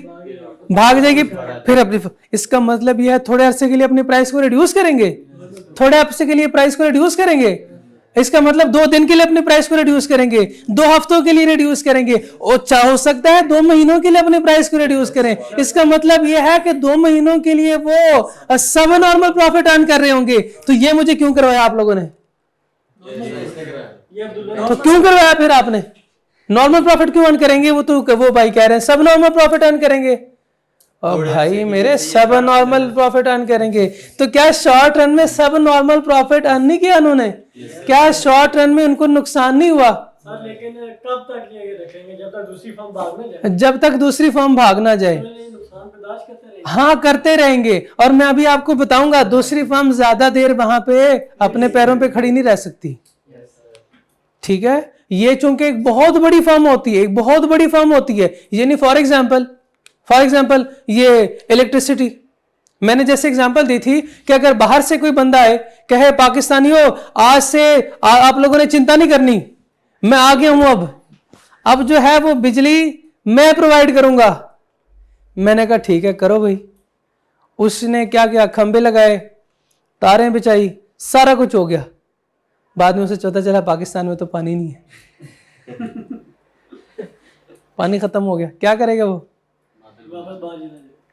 फिर अपनी, इसका मतलब यह है थोड़े अरसे के लिए अपनी प्राइस को रिड्यूस करेंगे, थोड़े अरसे के लिए प्राइस को रिड्यूस करेंगे। इसका मतलब 2 दिन के लिए अपनी प्राइस को रिड्यूस करेंगे, 2 हफ्तों के लिए रिड्यूस करेंगे, और हो सकता है 2 महीनों के लिए अपनी प्राइस को रिड्यूस करें। इसका मतलब यह है कि 2 महीनों के लिए वो सब नॉर्मल प्रॉफिट अर्न कर रहे होंगे। तो ये मुझे क्यों करवाया आप लोगों ने? तो क्यों करवाया फिर आपने? नॉर्मल प्रॉफिट क्यों अर्न करेंगे? वो भाई कह रहे हैं सब नॉर्मल प्रॉफिट अर्न करेंगे। और भाई मेरे, सब नॉर्मल प्रॉफिट अर्न करेंगे तो क्या शॉर्ट रन में सब नॉर्मल प्रॉफिट अर्न नहीं किया उन्होंने? क्या शॉर्ट रन में उनको नुकसान नहीं हुआ? सर, लेकिन कब तक ये रखेंगे? जब तक दूसरी फर्म भाग ना जाए। जब तक दूसरी फर्म भाग ना जाए। नुकसान हाँ करते रहेंगे। और मैं अभी आपको बताऊंगा, दूसरी फर्म ज्यादा देर वहां पे अपने पैरों पे खड़ी नहीं रह सकती, ठीक है। ये चूंकि एक बहुत बड़ी फर्म होती है, एक बहुत बड़ी फर्म होती है, ये नहीं। फॉर एग्जाम्पल ये इलेक्ट्रिसिटी, मैंने जैसे एग्जांपल दी थी कि अगर बाहर से कोई बंदा आए, कहे पाकिस्तानियों आज से आप लोगों ने चिंता नहीं करनी, मैं आ गया हूं, अब जो है वो बिजली मैं प्रोवाइड करूंगा। मैंने कहा ठीक है करो भाई। उसने क्या किया, खंबे लगाए, तारें बिछाई, सारा कुछ हो गया। बाद में उसे पता चला पाकिस्तान में तो पानी नहीं है पानी खत्म हो गया। क्या करेगा वो,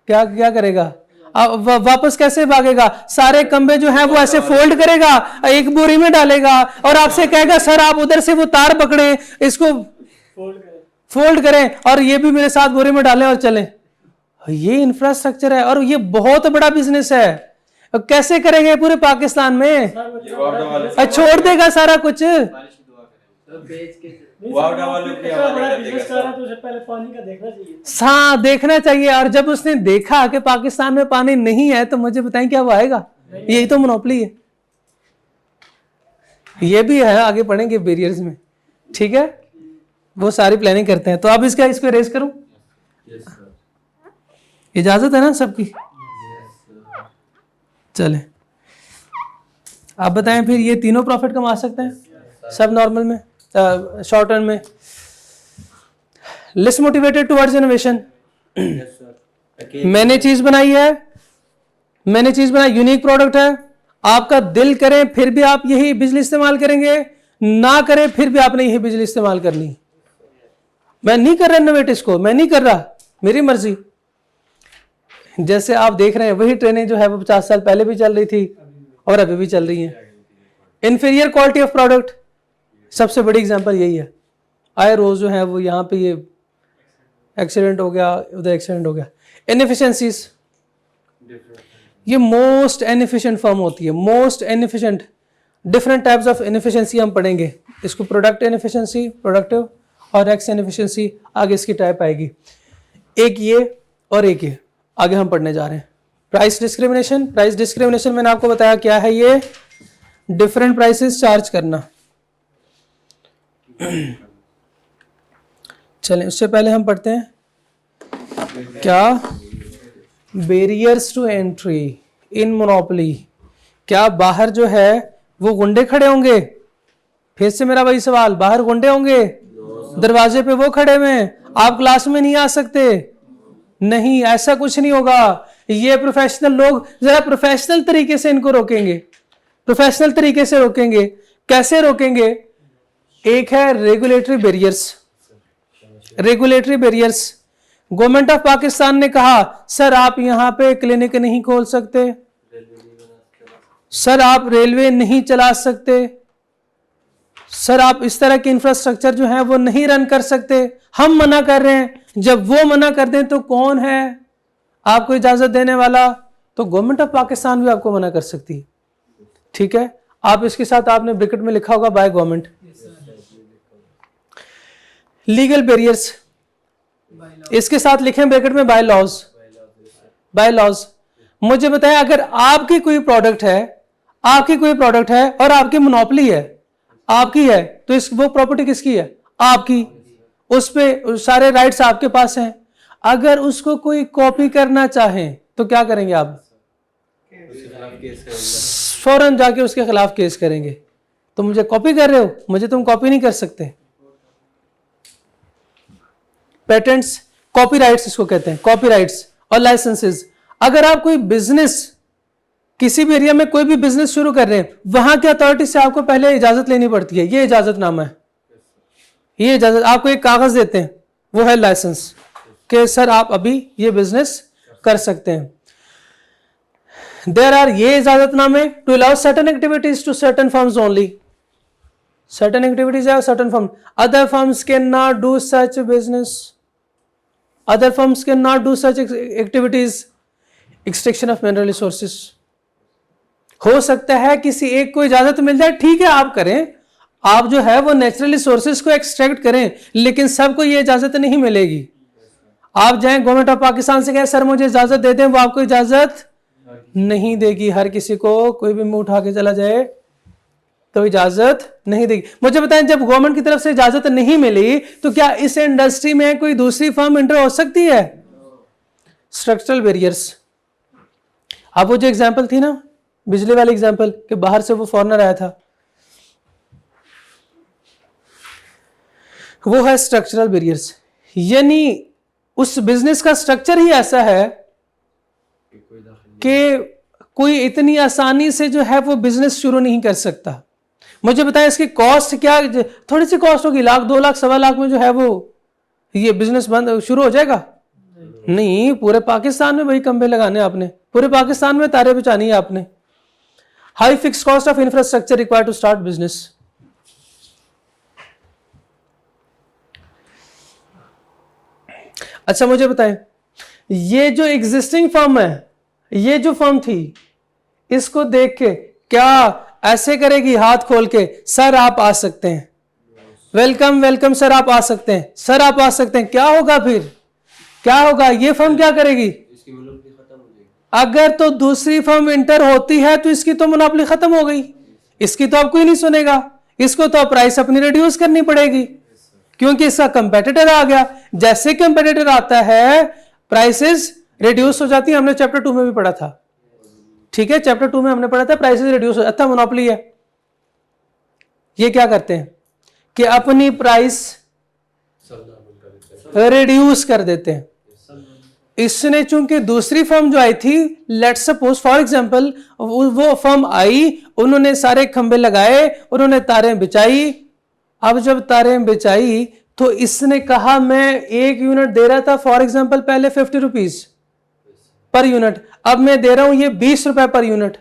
क्या करेगा, अब वापस कैसे भागेगा? सारे खंबे जो है वो ऐसे फोल्ड करेगा, एक बोरी में डालेगा और आपसे कहेगा सर आप उधर से वो तार पकड़े, इसको फोल्ड करें और ये भी मेरे साथ बोरी में डालें और चलें। ये इंफ्रास्ट्रक्चर है और ये बहुत बड़ा बिजनेस है। कैसे करेंगे पूरे पाकिस्तान में? छोड़ देगा सारा कुछ। हाँ देखना चाहिए। और जब उसने देखा कि पाकिस्तान में पानी नहीं है तो मुझे बताएं क्या वो आएगा? यही तो मोनोपोली है। ये भी है, आगे पढ़ेंगे बैरियर्स में, ठीक है। वो सारी प्लानिंग करते हैं। तो अब इसको रेस करूं? इजाजत है ना सबकी? चले आप बताएं फिर, ये तीनों प्रॉफिट कमा सकते हैं सब नॉर्मल में, शॉर्ट टर्म में। Less motivated towards innovation. मैंने चीज बनाई, यूनिक प्रोडक्ट है, आपका दिल करे फिर भी आप यही बिजली इस्तेमाल करेंगे, ना करें फिर भी आपने यही बिजली इस्तेमाल करनी। मैं नहीं कर रहा इनोवेट, इसको मैं नहीं कर रहा, मेरी मर्जी। जैसे आप देख रहे हैं वही ट्रेनें जो है वो 50 साल पहले भी चल रही थी और अभी भी चल रही हैं। इंफीरियर क्वालिटी ऑफ प्रोडक्ट, सबसे बड़ी एग्जांपल यही है। आए रोज जो है वो यहाँ पे ये एक्सीडेंट हो गया, उधर एक्सीडेंट हो गया। इनएफिशिएंसीज, ये मोस्ट इनएफिशिएंट फर्म होती है, most inefficient. Different types of inefficiency हम पढ़ेंगे, इसको प्रोडक्ट इनएफिशिएंसी, प्रोडक्टिव, और एक्स इनएफिशिएंसी आगे इसकी टाइप आएगी। एक ये और एक ये आगे हम पढ़ने जा रहे हैं। प्राइस डिस्क्रिमिनेशन मैंने आपको बताया क्या है, ये डिफरेंट प्राइसेस चार्ज करना। चलें उससे पहले हम पढ़ते हैं क्या barriers to entry in monopoly. क्या बाहर जो है वो गुंडे खड़े होंगे? फिर से मेरा वही सवाल, बाहर गुंडे होंगे? दरवाजे पे वो खड़े हुए हैं, आप क्लास में नहीं आ सकते? नहीं, ऐसा कुछ नहीं होगा। ये प्रोफेशनल लोग जरा प्रोफेशनल तरीके से इनको रोकेंगे, प्रोफेशनल तरीके से रोकेंगे। कैसे रोकेंगे? एक है regulatory barriers. Government of Pakistan ने कहा सर आप यहां पे क्लिनिक नहीं खोल सकते, सर आप रेलवे नहीं चला सकते, सर आप इस तरह के इंफ्रास्ट्रक्चर जो है वो नहीं रन कर सकते। हम मना कर रहे हैं। जब वो मना कर दें तो कौन है आपको इजाजत देने वाला? तो गवर्नमेंट ऑफ पाकिस्तान भी आपको मना कर सकती है, ठीक है। आप इसके साथ आपने ब्रैकेट में लिखा होगा बाय गवर्नमेंट। लीगल बैरियर्स, इसके साथ लिखें ब्रैकेट में बाय लॉज। मुझे बताएं अगर आपकी कोई प्रोडक्ट है और आपकी मोनोपोली है, आपकी है, तो वो प्रॉपर्टी किसकी है? आपकी। उस पे सारे राइट्स आपके पास हैं। अगर उसको कोई कॉपी करना चाहे तो क्या करेंगे आप? फौरन जाके उसके खिलाफ केस करेंगे। तो मुझे कॉपी कर रहे हो, मुझे तुम कॉपी नहीं कर सकते। पेटेंट्स, कॉपीराइट्स इसको कहते हैं, कॉपीराइट्स और लाइसेंसेस। अगर आप कोई बिजनेस किसी भी एरिया में कोई भी बिजनेस शुरू कर रहे हैं, वहां की अथॉरिटी से आपको पहले इजाजत लेनी पड़ती है। ये इजाजतनामा है, ये इजाजत आपको एक कागज देते हैं, वो है लाइसेंस, कि सर आप अभी ये बिजनेस कर सकते हैं। देयर आर ये इजाजतनामे to allow certain activities to certain firms only. Certain activities है certain firm, other firms can not do such business, other firms can not do such activities. Extraction of mineral resources, हो सकता है किसी एक को इजाजत मिल जाए, ठीक है आप करें, आप जो है वो नेचुरल रिसोर्सेज को एक्सट्रैक्ट करें, लेकिन सबको ये इजाजत नहीं मिलेगी। आप जाएं गवर्नमेंट ऑफ पाकिस्तान से कहें सर मुझे इजाजत दे दें, वो आपको इजाजत नहीं देगी। हर किसी को कोई भी मुंह उठा के चला जाए तो इजाजत नहीं देगी। मुझे बताएं जब गवर्नमेंट की तरफ से इजाजत नहीं मिली तो क्या इस इंडस्ट्री में कोई दूसरी फर्म एंटर हो सकती है? Structural barriers. अब वो जो एग्जांपल थी ना बिजली वाली एग्जांपल कि बाहर से वो फॉरेनर आया था, वो है स्ट्रक्चरल बैरियर्स। यानी उस बिजनेस का स्ट्रक्चर ही ऐसा है कि कोई इतनी आसानी से जो है वो बिजनेस शुरू नहीं कर सकता। मुझे बताएं इसकी कॉस्ट क्या, थोड़ी सी कॉस्ट होगी, 1 लाख 2 लाख 1.25 लाख में जो है वो ये बिजनेस बंद शुरू हो जाएगा? नहीं, पूरे पाकिस्तान में वही खंबे लगाने आपने, पूरे पाकिस्तान में तारे बिछानी है आपने। High fix cost of infrastructure required to start business. अच्छा मुझे बताएं ये जो एग्जिस्टिंग फर्म है, ये जो फर्म थी, इसको देख के क्या ऐसे करेगी हाथ खोल के सर आप आ सकते हैं, वेलकम वेलकम सर आप आ सकते हैं, सर आप आ सकते हैं? क्या होगा फिर, क्या होगा? ये फर्म क्या करेगी? इसकी मोनोपोली खत्म हो जाएगी। अगर तो दूसरी फर्म इंटर होती है तो इसकी तो मोनोपोली खत्म हो गई, इसकी तो अब कोई नहीं सुनेगा, इसको तो प्राइस अपनी रिड्यूस करनी पड़ेगी क्योंकि इसका कंपेटिटर आ गया। जैसे कंपेटिटर आता है प्राइसेस रिड्यूस हो जाती है। हमने चैप्टर 2 में भी पढ़ा था, ठीक है, चैप्टर 2 में हमने पढ़ा था प्राइसेस रिड्यूस हो जाता है। मोनोपोली है, ये क्या करते हैं कि अपनी प्राइस रिड्यूस कर देते हैं। इसने चूंकि दूसरी फर्म जो आई थी, लेट्स सपोज फॉर एग्जांपल वो फर्म आई, उन्होंने सारे खंबे लगाए, उन्होंने तारें बिछाई। अब जब तारें बिछाई तो इसने कहा मैं 1 यूनिट दे रहा था फॉर एग्जांपल पहले 50 रुपीज पर यूनिट, अब मैं दे रहा हूं ये 20 रुपए पर यूनिट।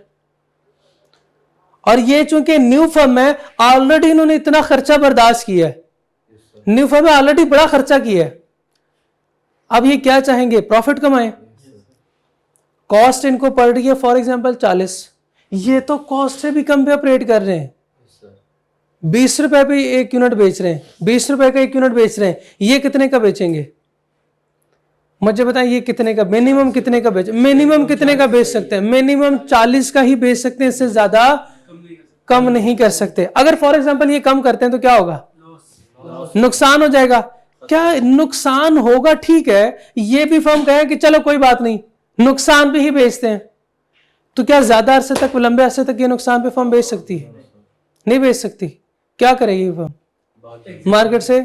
और ये चूंकि न्यू फर्म है, ऑलरेडी इन्होंने इतना खर्चा बर्दाश्त किया है, न्यू फर्म है ऑलरेडी बड़ा खर्चा किया है। अब ये क्या चाहेंगे? प्रॉफिट कमाएं। कॉस्ट इनको पड़ रही है फॉर एग्जांपल 40, ये तो कॉस्ट से भी कम पे ऑपरेट कर रहे हैं, 20 रुपए पे 1 यूनिट बेच रहे हैं, 20 रुपए का 1 यूनिट बेच रहे हैं। ये कितने का बेचेंगे? मुझे बताएं ये कितने का, मिनिमम कितने का बेच, मिनिमम कितने का बेच सकते हैं? मिनिमम 40 का ही बेच सकते हैं, इससे ज्यादा कम नहीं कर सकते। अगर फॉर एग्जांपल ये कम करते हैं तो क्या होगा? नुकसान हो जाएगा। क्या नुकसान होगा? ठीक है, ये भी फर्म कहे कि चलो कोई बात नहीं नुकसान पे ही बेचते हैं, तो क्या ज्यादा अरसे तक, लंबे अरसे तक ये नुकसान पे फर्म बेच सकती है? नहीं बेच सकती। क्या करेगी फर्म? मार्केट से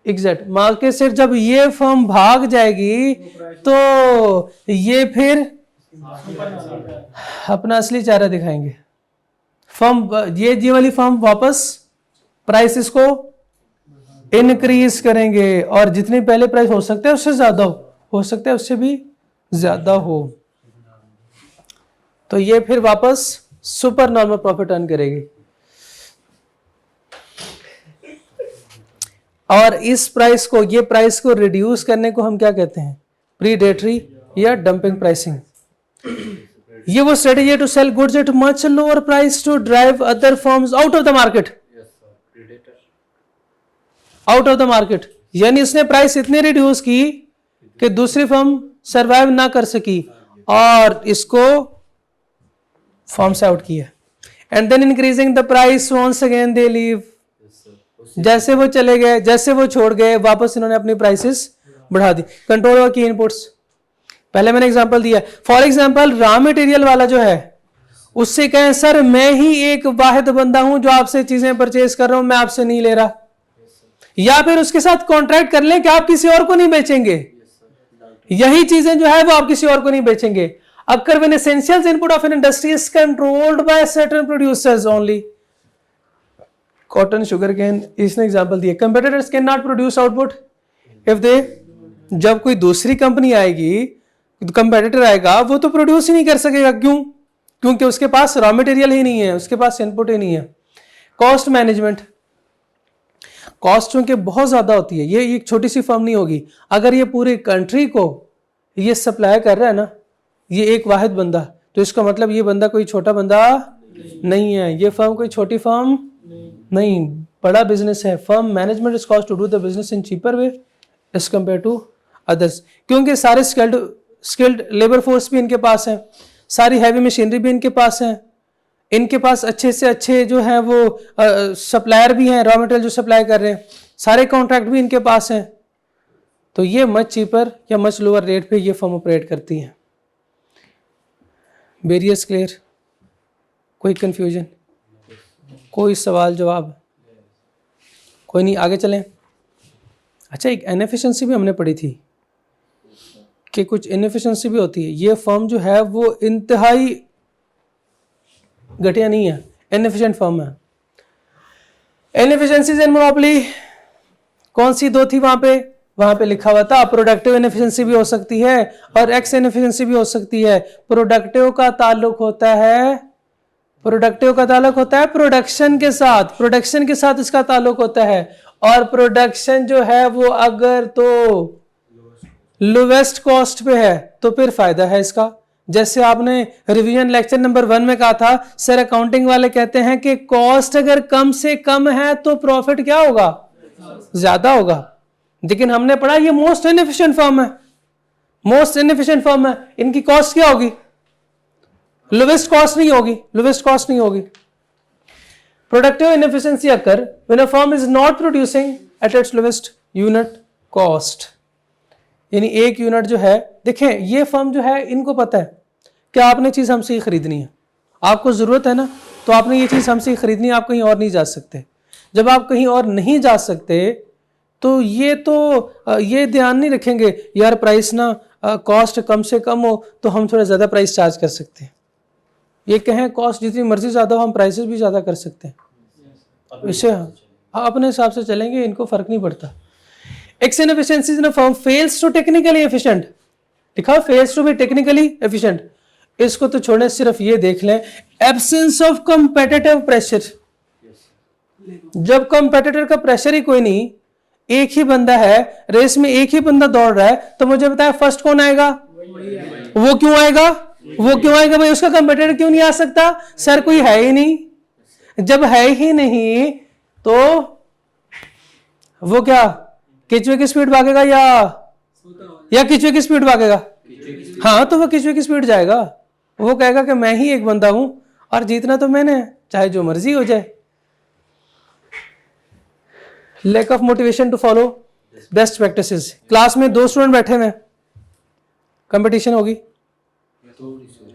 एग्जैक्ट, मार्केट से जब ये फर्म भाग जाएगी तो ये फिर अपना असली चेहरा दिखाएंगे। फर्म ये वाली फर्म वापस प्राइसेस को इंक्रीज करेंगे और जितनी पहले प्राइस हो सकता है उससे ज्यादा हो सकता है उससे भी ज्यादा हो, तो ये फिर वापस सुपर नॉर्मल प्रॉफिट अर्न करेगी। और इस प्राइस को, ये प्राइस को रिड्यूस करने को हम क्या कहते हैं? प्रीडेटरी या डंपिंग प्राइसिंग। ये वो स्ट्रेटेजी है to sell goods at much lower price to drive other firms out of the market, out of the market. यानी इसने प्राइस इतनी रिड्यूस की कि दूसरी फर्म सरवाइव ना कर सकी और इसको फर्म से आउट किया। And then increasing the price once again they leave. जैसे वो चले गए, जैसे वो छोड़ गए, वापस इन्होंने अपनी प्राइसेस बढ़ा दी। कंट्रोल ओवर की इनपुट्स, पहले मैंने एग्जांपल दिया। फॉर एग्जांपल रॉ मटेरियल वाला जो है उससे कहें सर मैं ही एक वाहिद बंदा हूं जो आपसे चीजें परचेज कर रहा हूं, मैं आपसे नहीं ले रहा। या फिर उसके साथ कॉन्ट्रैक्ट कर लें कि आप किसी और को नहीं बेचेंगे, यही चीजें जो है वो आप किसी और को नहीं बेचेंगे। अगर when essentials input of an industry is controlled by certain producers only, cotton, sugar cane, इसने एग्जांपल दिए। Competitors can not produce output if they, जब कोई दूसरी कंपनी आएगी, कंपेटिटर आएगा, वो तो प्रोड्यूस ही नहीं कर सकेगा। क्यों? क्योंकि उसके पास रॉ मटेरियल ही नहीं है, उसके पास इनपुट ही नहीं है। कॉस्ट मैनेजमेंट, कॉस्ट चूंकि बहुत ज्यादा होती है, ये एक छोटी सी फर्म नहीं होगी। अगर ये पूरी कंट्री को ये सप्लाई कर रहा है ना, ये एक वाहिद बंदा, तो इसका मतलब ये बंदा कोई छोटा बंदा नहीं है, ये फर्म कोई छोटी फर्म नहीं, बड़ा बिजनेस है। Firm management is cost to do the business in cheaper way as compare to others, क्योंकि सारे स्किल्ड लेबर फोर्स भी इनके पास है, सारी हैवी मशीनरी भी इनके पास है, इनके पास अच्छे से अच्छे जो है वो सप्लायर भी हैं, रॉ मटेरियल जो सप्लाई कर रहे हैं, सारे कॉन्ट्रैक्ट भी इनके पास हैं। तो ये मच चीपर या मच लोअर रेट पे ये फर्म ऑपरेट करती है। Various clear? कोई कंफ्यूजन, कोई सवाल जवाब? कोई नहीं, आगे चलें। अच्छा, एक इनएफिशिएंसी भी हमने पढ़ी थी कि कुछ इनएफिशिएंसी भी होती है। ये फर्म जो है वो इंतहाई घटिया नहीं है, इनएफिशिएंट फर्म है। इनएफिशिएंसीज इन मोनोपोली कौन सी दो थी वहां पे लिखा हुआ था, प्रोडक्टिव इनएफिशिएंसी भी हो सकती है और एक्स इनएफिशिएंसी भी हो सकती है। प्रोडक्टिव का ताल्लुक होता है प्रोडक्शन के साथ इसका ताल्लुक होता है, और प्रोडक्शन जो है वो अगर तो लोवेस्ट कॉस्ट पे है तो फिर फायदा है इसका। जैसे आपने रिवीजन लेक्चर नंबर 1 में कहा था, सर अकाउंटिंग वाले कहते हैं कि कॉस्ट अगर कम से कम है तो प्रॉफिट क्या होगा, ज्यादा होगा। लेकिन हमने पढ़ा ये मोस्ट इनएफिशिएंट फर्म है, इनकी कॉस्ट क्या होगी, लोवेस्ट कॉस्ट नहीं होगी। Productive inefficiency occur when a firm is not producing at its lowest unit cost, यानी एक यूनिट जो है, देखें ये फर्म जो है इनको पता है कि आपने चीज हमसे ही खरीदनी है, आपको जरूरत है ना, तो आपने ये चीज हमसे ही खरीदनी है, आप कहीं और नहीं जा सकते। जब आप कहीं और नहीं जा सकते तो ये ध्यान नहीं रखेंगे यार प्राइस ना कॉस्ट कम से कम हो तो हम थोड़ा ज़्यादा प्राइस चार्ज कर सकते हैं। ये कहें कॉस्ट जितनी मर्जी ज़्यादा हो हम प्राइसेस भी ज़्यादा कर सकते हैं। इसे हाँ अपने हिसाब से चलेंगे, इनको फ़र्क नहीं पड़ता। X inefficiencies in a firm fails to technically efficient, लिखा fails to be technically efficient. इसको तो छोड़ने, सिर्फ ये देख लें, एब्सेंस ऑफ कंपेटिटिव प्रेशर। जब कंपेटिटर का प्रेशर ही कोई नहीं, एक ही बंदा है रेस में, एक ही बंदा दौड़ रहा है, तो मुझे बताया फर्स्ट कौन आएगा? वो क्यों आएगा भाई? उसका कंपेटिटर क्यों नहीं आ सकता? सर कोई है ही नहीं। जब है ही नहीं तो वो क्या किचवे की स्पीड भागेगा या किचवे की स्पीड भागेगा? हाँ, तो वो किचवे की स्पीड जाएगा। वो कहेगा कि मैं ही एक बंदा हूं और जीतना तो मैंने, चाहे जो मर्जी हो जाए। Lack of motivation to follow best practices. Class में 2 स्टूडेंट बैठे हुए हैं, कंपटीशन होगी,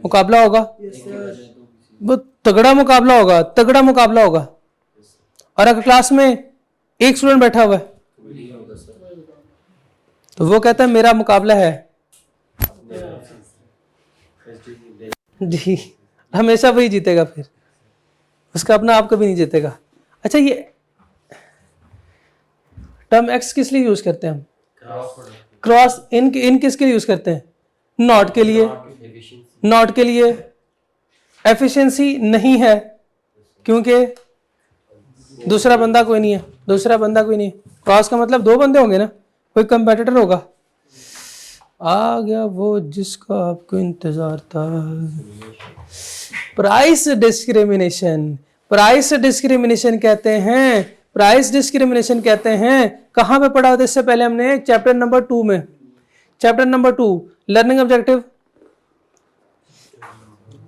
मुकाबला होगा, वो तगड़ा मुकाबला होगा। और अगर क्लास में एक स्टूडेंट बैठा हुआ है तो वो कहता है मेरा मुकाबला है जी, हमेशा वही जीतेगा, फिर उसका अपना आप कभी नहीं जीतेगा। अच्छा, ये टर्म एक्स किस लिए यूज करते हैं हम? क्रॉस इन किसके लिए यूज करते हैं? नॉट के लिए। एफिशिएंसी नहीं है क्योंकि दूसरा बंदा कोई नहीं है। क्रॉस का मतलब 2 बंदे होंगे ना, कोई कंपेटिटर होगा। आ गया वो जिसका आपको इंतजार था। प्राइस डिस्क्रिमिनेशन कहते हैं। कहां पे पढ़ा था इससे पहले हमने? चैप्टर नंबर 2 में। चैप्टर नंबर 2 लर्निंग ऑब्जेक्टिव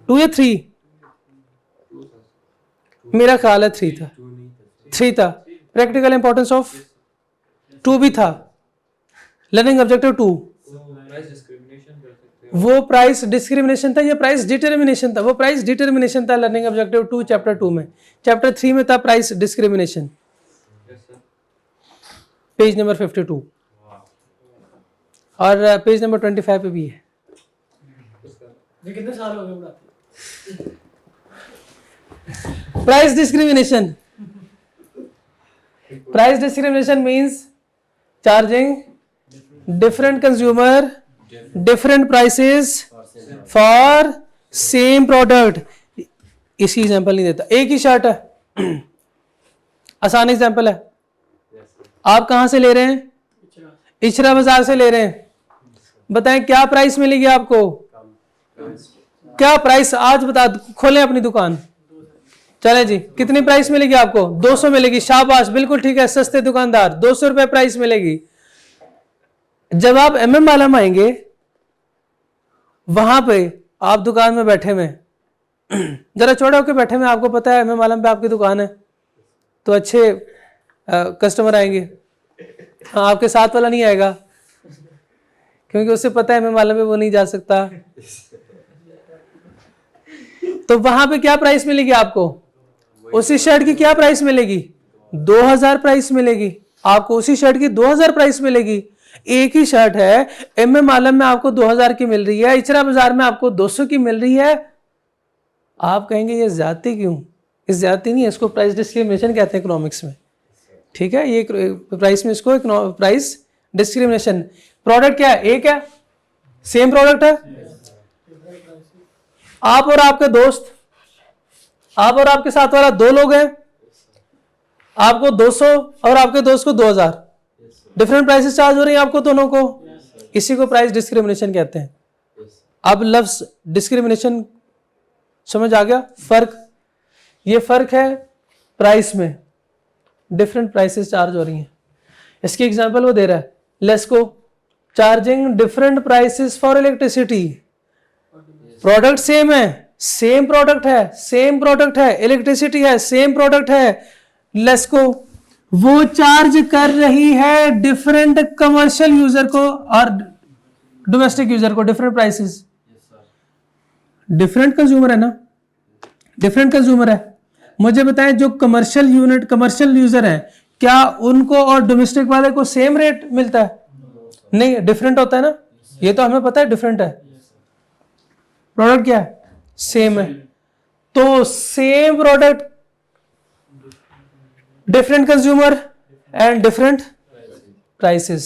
2 या 3, मेरा ख्याल है 3 था। प्रैक्टिकल इंपॉर्टेंस ऑफ 2 भी था। लर्निंग ऑब्जेक्टिव 2 वो प्राइस डिस्क्रिमिनेशन था या प्राइस डिटर्मिनेशन था? वो प्राइस डिटर्मिनेशन था लर्निंग ऑब्जेक्टिव 2 चैप्टर 2 में। चैप्टर 3 में था प्राइस डिस्क्रिमिनेशन, पेज नंबर 52 और पेज नंबर 25 पे भी है। ये कितने साल हो गए पढ़ाते? Price discrimination means charging different consumer different prices for same product. इसी एग्जांपल नहीं देता, एक ही शर्ट है, आसान एग्जांपल है। आप कहां से ले रहे हैं? इचरा बाजार से ले रहे हैं। बताएं क्या प्राइस मिलेगी आपको? क्या प्राइस आज बता, खोलें अपनी दुकान, चले जी, कितनी प्राइस मिलेगी आपको? 200 मिलेगी। शाबाश, बिल्कुल ठीक है, सस्ते दुकानदार, 200 रुपए प्राइस मिलेगी। जब आप MM आलम आएंगे, वहां पे आप दुकान में बैठे हुए, जरा चौड़े होकर बैठे हुए, आपको पता है MM आलम पे आपकी दुकान है, तो अच्छे कस्टमर आएंगे। हाँ, आपके साथ वाला नहीं आएगा, क्योंकि उससे पता है MM आलम पे वो नहीं जा सकता। तो वहां पे क्या प्राइस मिलेगी आपको? उसी शर्ट की क्या प्राइस मिलेगी? 2000 प्राइस मिलेगी आपको, उसी शर्ट की 2000 प्राइस मिलेगी। एक ही शर्ट है, MM आलम में आपको 2000 की मिल रही है, इचरा बाजार में आपको 200 की मिल रही है। आप कहेंगे ये ज्यादती क्यों? इस ज्यादती नहीं है, इसको प्राइस डिस्क्रिमिनेशन कहते हैं इकोनॉमिक्स में। ठीक है, ये प्राइस में इसको प्राइस डिस्क्रिमिनेशन। प्रोडक्ट क्या है? एक है, सेम प्रोडक्ट है। आप और आपके दोस्त, आप और आपके साथ वाला 2 लोग हैं, आपको 200 और आपके दोस्त को 2000, डिफरेंट प्राइसेस चार्ज हो रही हैं आपको दोनों को। इसी को प्राइस डिस्क्रिमिनेशन कहते हैं। अब लफ्ज डिस्क्रिमिनेशन समझ आ गया? फर्क, ये फर्क है प्राइस में, डिफरेंट प्राइसेस चार्ज हो रही हैं। इसकी एग्जांपल वो दे रहा है, LESCO charging different prices for electricity. Product same है, सेम प्रोडक्ट है, सेम प्रोडक्ट है, इलेक्ट्रिसिटी है, सेम प्रोडक्ट है, लेस्को वो चार्ज कर रही है डिफरेंट कमर्शियल यूजर को और डोमेस्टिक यूजर को डिफरेंट प्राइसेस। डिफरेंट कंज्यूमर है ना, डिफरेंट कंज्यूमर है। मुझे बताएं, जो कमर्शियल यूजर हैं, क्या उनको और डोमेस्टिक वाले को सेम रेट मिलता है? नहीं, डिफरेंट होता है ना, ये तो हमें पता है डिफरेंट है। प्रोडक्ट क्या है? सेम है। तो same product, different consumer and different prices.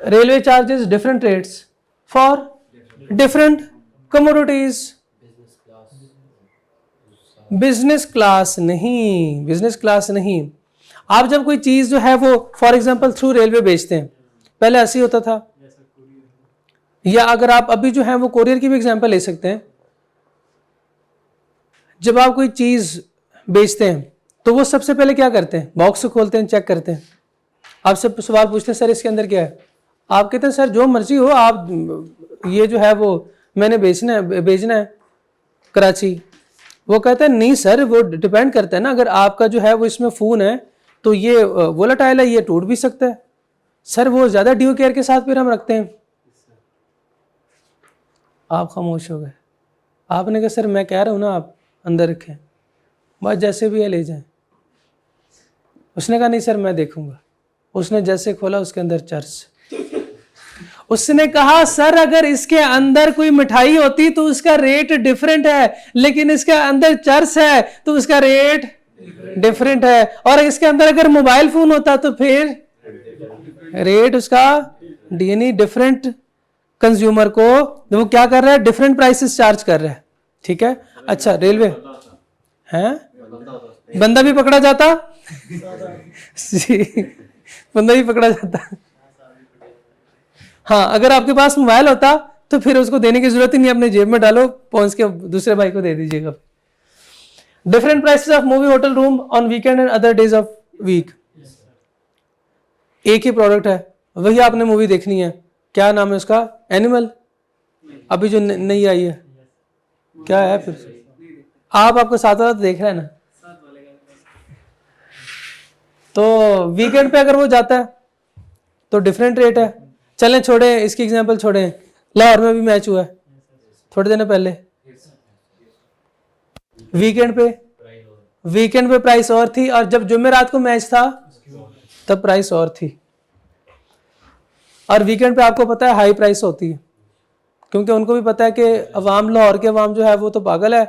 Railway charges different rates for different commodities. Business class नहीं, बिजनेस क्लास नहीं। आप जब कोई चीज जो है वो फॉर एग्जांपल थ्रू रेलवे बेचते हैं, पहले ऐसे ही होता था, या अगर आप अभी जो है वो कोरियर की भी एग्जांपल ले सकते हैं। जब आप कोई चीज बेचते हैं तो वो सबसे पहले क्या करते हैं? बॉक्स खोलते हैं, चेक करते हैं, आपसे सवाल पूछते हैं, सर इसके अंदर क्या है? आप कहते हैं सर जो मर्जी हो, आप ये जो है वो मैंने भेजना है कराची। वो कहता है नहीं सर, वो डिपेंड करता है ना, अगर आपका जो है वो इसमें फोन है तो ये वोलेटाइल है, ये टूट भी सकता है। सर वो ज्यादा ड्यू केयर के साथ फिर हम रखते हैं। आप खामोश हो गए। आपने कहा सर मैं कह रहा हूं ना आप अंदर रखें, बस जैसे भी है ले जाएं। उसने कहा नहीं सर मैं देखूंगा। उसने जैसे खोला उसके अंदर चर्च। उसने कहा सर अगर इसके अंदर कोई मिठाई होती तो उसका रेट डिफरेंट है, लेकिन इसके अंदर चर्च है तो उसका रेट डिफरेंट है, और इसके अंदर अगर मोबाइल फोन होता तो फिर रेट उसका डीएनई डिफरेंट। कंज्यूमर को वो क्या कर रहा है? डिफरेंट प्राइसेस चार्ज कर रहा है। ठीक है, अच्छा रेलवे हैं, बंदा भी पकड़ा जाता बंदा भी पकड़ा जाता। हाँ, अगर आपके पास मोबाइल होता तो फिर उसको देने की जरूरत ही नहीं, अपने जेब में डालो, पहुंच के दूसरे भाई को दे दीजिएगा। Different prices of movie hotel room on weekend and other days of week. एक ही प्रोडक्ट है, वही आपने मूवी देखनी है, क्या नाम है उसका? एनिमल, अभी जो नई आई है, क्या है फिर? आपको साथ साथ देख रहे हैं ना। तो वीकेंड पे अगर वो जाता है तो डिफरेंट रेट है। चलें छोड़े, इसकी एग्जांपल छोड़े, लाहौर में भी मैच हुआ है थोड़े दिन पहले। वीकेंड पे प्राइस और थी, और जब जुमेरात को मैच था तब प्राइस और थी। और वीकेंड पे आपको पता है हाई प्राइस होती है, क्योंकि उनको भी पता है कि अवाम, लाहौर के अवाम जो है वो तो पागल है,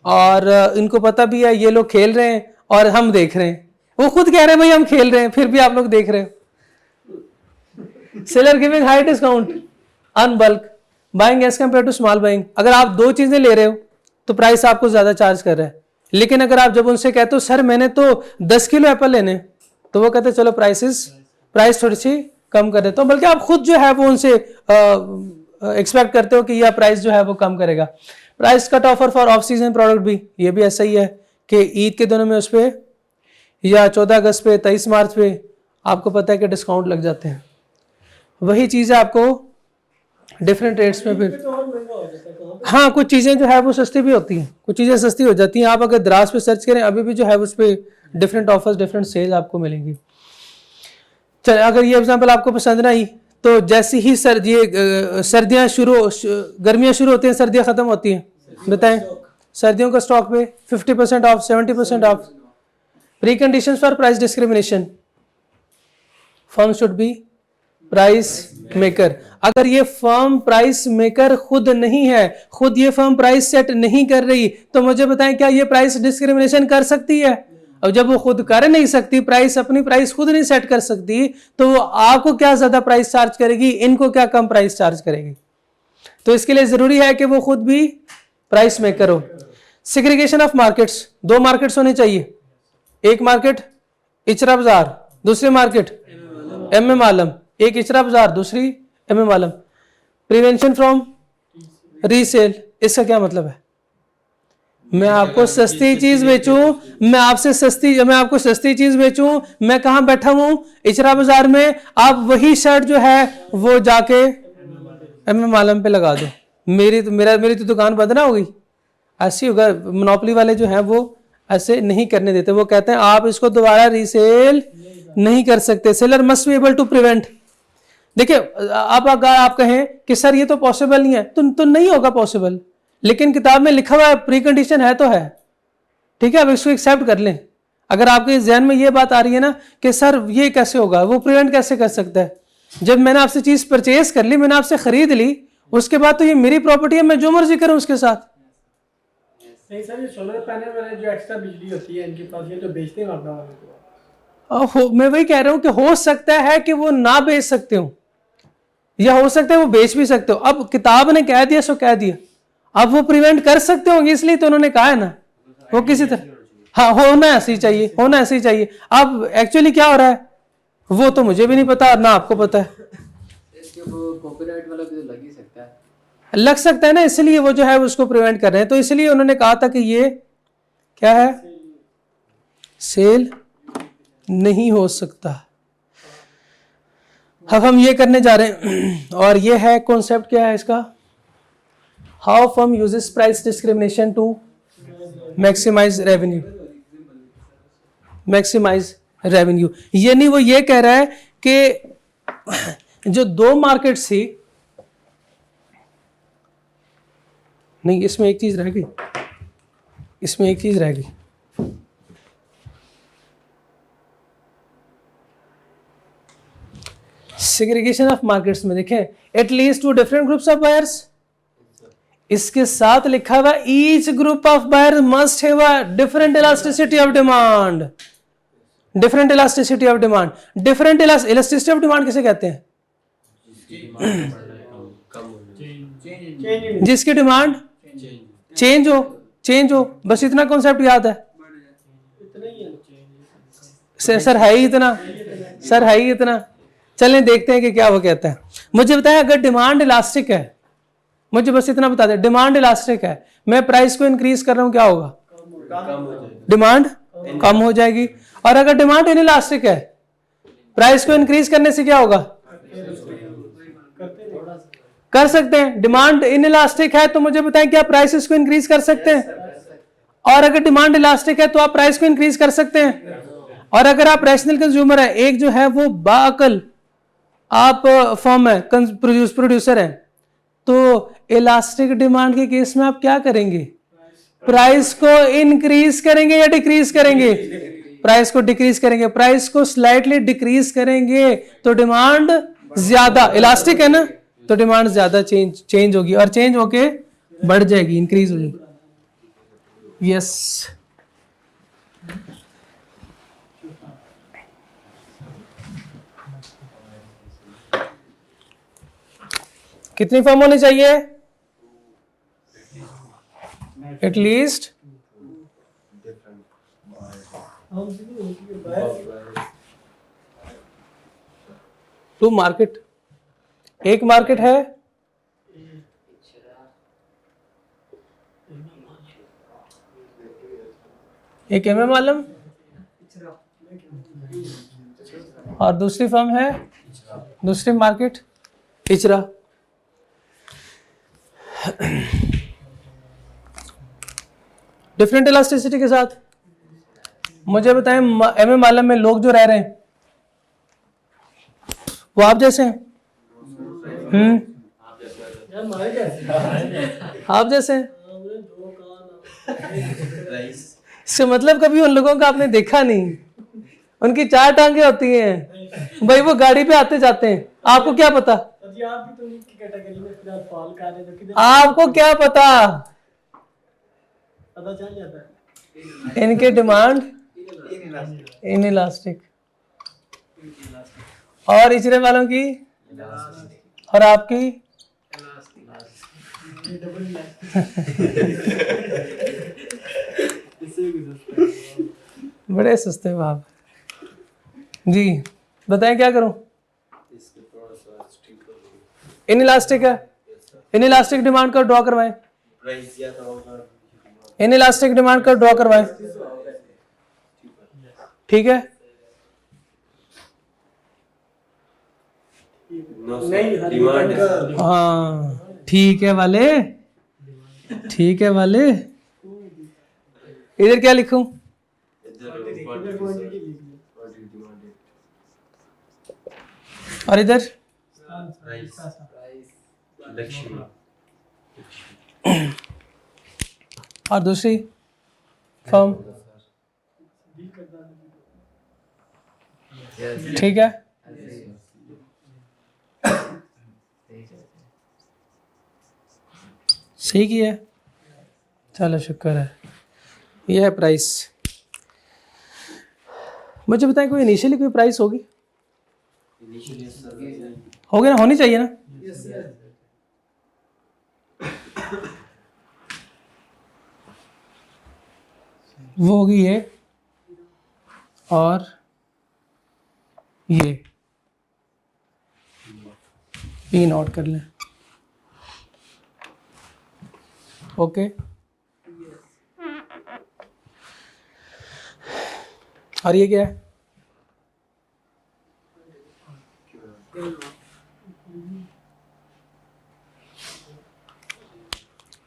और इनको पता भी है ये लोग खेल रहे हैं और हम देख रहे हैं। वो खुद कह रहे हैं भाई हम खेल रहे हैं, फिर भी आप लोग देख रहे हो। Seller giving high discount on bulk buying as compare to small buying. अगर आप 2 चीजें ले रहे हो तो प्राइस आपको ज्यादा चार्ज कर रहा है, लेकिन अगर आप जब उनसे कहते हो सर मैंने तो 10 किलो एप्पल लेने, तो वो कहते चलो प्राइस थोड़ी सी कम कर देता हूं, बल्कि आप खुद जो है वो उनसे एक्सपेक्ट करते हो कि यह प्राइस जो है वो कम करेगा। Price cut offer for off season product भी, ये भी ऐसा ही है कि ईद के दिनों में उस पर, या 14 अगस्त पे, 23 मार्च पे आपको पता है कि डिस्काउंट लग जाते हैं। वही चीज़ आपको डिफरेंट रेट्स में फिर, तो और महंगा हो जाता है कहाँ पे? हाँ कुछ चीज़ें जो है वो सस्ती भी होती हैं, कुछ चीज़ें सस्ती हो जाती हैं। आप अगर द्रास पे सर्च करें अभी भी जो है उस पर डिफरेंट ऑफर्स, डिफरेंट सेल आपको मिलेंगी। चल अगर ये एग्जांपल आपको पसंद ना आई तो जैसी ही सर्दियाँ गर्मियाँ शुरू होती हैं, सर्दियाँ ख़त्म होती हैं, बताएं सर्दियों का स्टॉक पे 50% of, 70% of. Pre conditions for price discrimination, firm should be price maker. अगर ये फर्म प्राइस मेकर खुद नहीं है, खुद ये फर्म प्राइस सेट नहीं कर रही, तो मुझे बताएं क्या ये प्राइस डिस्क्रिमिनेशन कर सकती है? और जब वो खुद कर नहीं सकती, प्राइस अपनी प्राइस खुद नहीं सेट कर सकती, तो वो आपको क्या ज्यादा प्राइस चार्ज करेगी, इनको क्या कम प्राइस चार्ज करेगी? तो इसके लिए जरूरी है कि वो खुद भी प्राइस मेकर हो। सेग्रीगेशन ऑफ मार्केट्स, दो मार्केट्स होने चाहिए, एक मार्केट इचरा बाजार, दूसरी मार्केट एमएम आलम, एक इचरा बाजार दूसरी MM Alam. Prevention from resale, इसका क्या मतलब है? मैं आपको सस्ती चीज बेचूं, मैं आपको सस्ती चीज बेचूं, मैं कहां बैठा हूं इचरा बाजार में, आप वही शर्ट जो है वो जाके एमएम आलम पे लगा दो, मेरी तो दुकान बंद ना होगी। ऐसी होगा, मोनोपोली वाले जो हैं वो ऐसे नहीं करने देते, वो कहते हैं आप इसको दोबारा रीसेल नहीं कर सकते, seller must be able to prevent. देखिए अब अगर आप कहें कि सर ये तो पॉसिबल नहीं है, तो नहीं होगा पॉसिबल, लेकिन किताब में लिखा हुआ प्री कंडीशन है तो है, ठीक है, अब इसको एक्सेप्ट कर लें। अगर आपके जहन में ये बात आ रही है ना कि सर ये कैसे होगा, वो प्रिवेंट कैसे कर सकता है? जब मैंने आपसे चीज परचेज कर ली, मैंने आपसे खरीद ली, उसके बाद तो ये मेरी प्रॉपर्टी है, मैं जो मर्जी करूं उसके साथ। नहीं सर, ये सोलर पैनल वाले जो एक्स्ट्रा बिजली होती है इनके पास, ये तो बेचते हैं अपना वाले को। मैं वही कह रहा हूं कि हो सकता है कि वो ना बेच सकते हो, या हो सकता है वो बेच भी सकते हो। अब किताब ने कह दिया सो कह दिया, अब वो प्रिवेंट कर सकते होंगे, इसलिए तो उन्होंने कहा है ना, वो किसी तरह, हाँ होना ऐसे ही चाहिए, होना ऐसे ही चाहिए। अब एक्चुअली क्या हो रहा है वो तो मुझे भी नहीं पता, ना आपको पता है। इसके वो कॉपीराइट वाला भी तो लग ही सकता है, लग सकता है ना, इसलिए वो जो है उसको प्रिवेंट कर रहे हैं। तो इसलिए उन्होंने कहा था कि ये क्या है, सेल नहीं हो सकता। अब हम ये करने जा रहे हैं, और ये है कॉन्सेप्ट, क्या है इसका, how firm uses price discrimination to maximise revenue. Maximise revenue यानी वो ये कह रहा है कि जो दो मार्केट्स थी, नहीं इसमें एक चीज रह गई, इसमें एक चीज रह गई, सेग्रीगेशन ऑफ मार्केट्स में देखें, at least two different groups of buyers, इसके साथ लिखा हुआ each group of buyer must have a different elasticity of demand. Different elasticity of demand, different elasticity of demand किसे कहते हैं? जिसकी डिमांड चेंज हो, बस इतना कॉन्सेप्ट याद है। सर है ही इतना, सर है ही इतना। चलें देखते हैं कि क्या वो कहता है। मुझे बताएं अगर डिमांड इलास्टिक है, मुझे बस इतना बता दें, डिमांड इलास्टिक है, मैं प्राइस को इंक्रीज कर रहा हूं, क्या होगा? डिमांड कम हो जाएगी। और अगर डिमांड इनइलास्टिक है, प्राइस को इंक्रीज करने से क्या होगा? कर सकते हैं। डिमांड इनइलास्टिक है तो मुझे बताएं क्या प्राइसेस को इंक्रीज कर सकते हैं? और अगर डिमांड इलास्टिक है तो आप प्राइस को इंक्रीज कर सकते हैं। और अगर आप रैशनल कंज्यूमर है, एक जो है वो बाअकल आप फर्म है, प्रोड्यूसर है, तो इलास्टिक डिमांड के केस में आप क्या करेंगे? प्राइस को इंक्रीज करेंगे या डिक्रीज करेंगे? प्राइस को डिक्रीज करेंगे। प्राइस को स्लाइटली डिक्रीज करेंगे तो डिमांड ज्यादा, इलास्टिक है ना, तो डिमांड ज्यादा चेंज होगी, और चेंज होके बढ़ जाएगी, इंक्रीज हो जाएगी। यस कितनी फर्म होनी चाहिए? At least to market. एक मार्केट है, एक एमएम आलम, और दूसरी फर्म है दूसरी मार्केट इचरा डिफरेंट इलास्टिसिटी के साथ। मुझे बताएं एमएम आलम में लोग जो रह रहे हैं वो आप जैसे हैं? यार हमारे कैसे आप जैसे हैं? हमने दो कान इससे मतलब कभी उन लोगों का आपने देखा नहीं, उनकी 4 टांगे होती हैं भाई, वो गाड़ी पे आते जाते हैं, आपको क्या पता? जी आप भी तो उनकी कैटेगरी में फिलहाल फॉल कर रहे हैं, जो कि आपको क्या पता? पता चल जाता है। इनके डिमांड इन इलास्टिक और इचरे वालों की और आपकी ये डबल बड़े सस्ते बाप जी। बताएं क्या करूं? इन इलास्टिक है, इन इलास्टिक डिमांड का ड्रॉ करवाएं, इन इलास्टिक डिमांड का ड्रॉ करवाएं, ठीक है? नहीं डिमांड हाँ ठीक है वाले, ठीक है वाले। इधर क्या लिखूं? और इधर और दूसरी फॉर्म, ठीक है? सही किया, चलो शुक्र है। यह है प्राइस। मुझे बताएं कोई इनिशियली कोई प्राइस होगी? होगी ना, होनी चाहिए ना? वो होगी ये और ये, पी नोट कर लें। ओके और ये क्या है?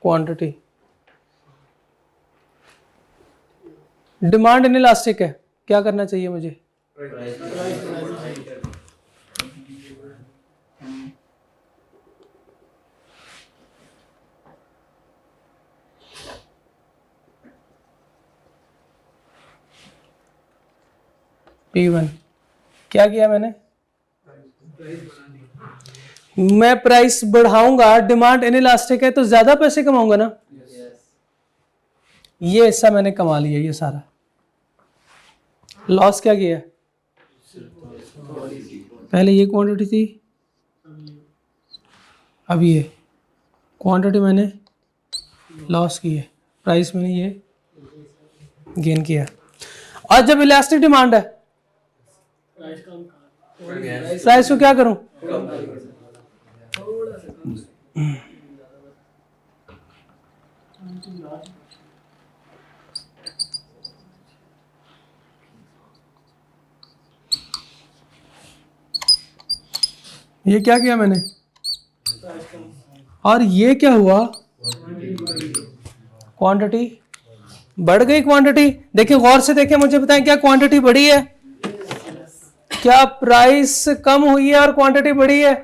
क्वांटिटी। डिमांड इन इलास्टिक है, क्या करना चाहिए मुझे? P1 क्या किया मैंने? मैं प्राइस बढ़ाऊंगा, डिमांड इन इलास्टिक है तो ज्यादा पैसे कमाऊंगा ना। ये हिस्सा मैंने कमा लिया, ये सारा लॉस क्या किया? पहले ये क्वांटिटी थी, अब ये क्वांटिटी मैंने लॉस की है, प्राइस मैंने ये गेन किया। और जब इलास्टिक डिमांड है, प्राइस को क्या करूं? ये क्या किया मैंने? और ये क्या हुआ? क्वांटिटी बढ़ गई। क्वांटिटी देखिए, गौर से देखें, मुझे बताएं क्या क्वांटिटी बढ़ी है? क्या प्राइस कम हुई है और क्वांटिटी बढ़ी है?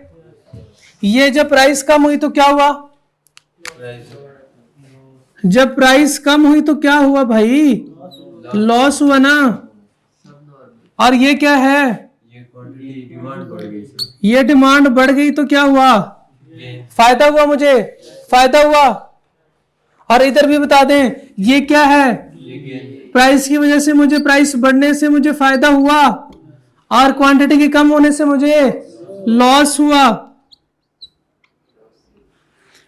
ये जब प्राइस कम हुई तो क्या हुआ? जब प्राइस कम हुई तो क्या हुआ भाई? लॉस हुआ ना। और ये क्या है? ये डिमांड बढ़ गई तो क्या हुआ? फायदा हुआ, मुझे फायदा हुआ। और इधर भी बता दें, ये क्या है? प्राइस की वजह से मुझे, प्राइस बढ़ने से मुझे फायदा हुआ और क्वांटिटी के कम होने से मुझे लॉस हुआ।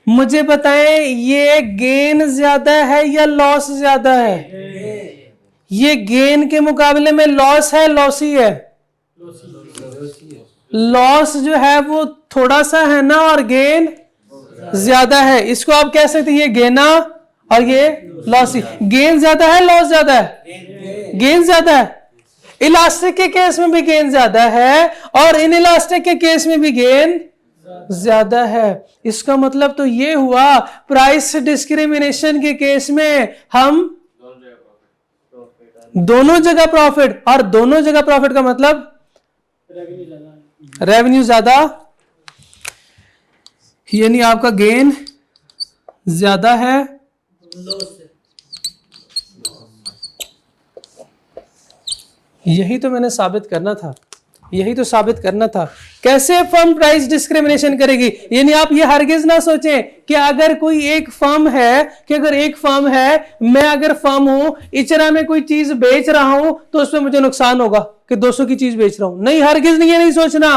मुझे बताएं, ये गेन ज्यादा है या लॉस ज्यादा है? ये गेन के मुकाबले में लॉस है, लॉसी है? लॉस जो है वो थोड़ा सा है ना, और गेन ज्यादा है। इसको आप कह सकते हैं ये गेना और ये लॉसी। गेन ज्यादा है, लॉस ज्यादा है? गेन ज्यादा है। इलास्टिक के केस में भी गेन ज्यादा है और इन इलास्टिक के केस में भी गेन ज्यादा है। इसका मतलब तो ये हुआ प्राइस डिस्क्रिमिनेशन के केस में हम दोनों जगह प्रॉफिट, और दोनों जगह प्रॉफिट का मतलब रेवेन्यू ज्यादा, यानी आपका गेन ज्यादा है यही तो मैंने साबित करना था, यही तो साबित करना था। कैसे फर्म प्राइस डिस्क्रिमिनेशन करेगी? यानी आप ये हरगिज ना सोचें कि अगर कोई एक फर्म है, कि अगर एक फर्म है, मैं अगर फर्म हूं, इचरा में कोई चीज बेच रहा हूं तो उसमें मुझे नुकसान होगा कि 200 की चीज बेच रहा हूं। नहीं, हरगिज नहीं, ये नहीं सोचना,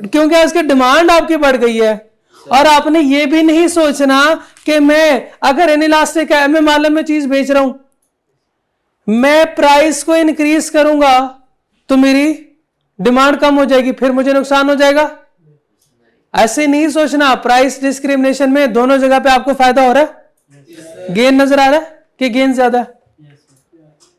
क्योंकि इसकी डिमांड आपकी बढ़ गई है। और आपने ये भी नहीं सोचना कि मैं अगर इनइलास्टिक है, मैं मालूम में चीज बेच रहा हूं, मैं प्राइस को इंक्रीज करूंगा तो मेरी डिमांड कम हो जाएगी, फिर मुझे नुकसान हो जाएगा। ऐसे नहीं सोचना। प्राइस डिस्क्रिमिनेशन में दोनों जगह पे आपको फायदा हो रहा है, गेन नजर आ रहा है कि गेन ज्यादा है।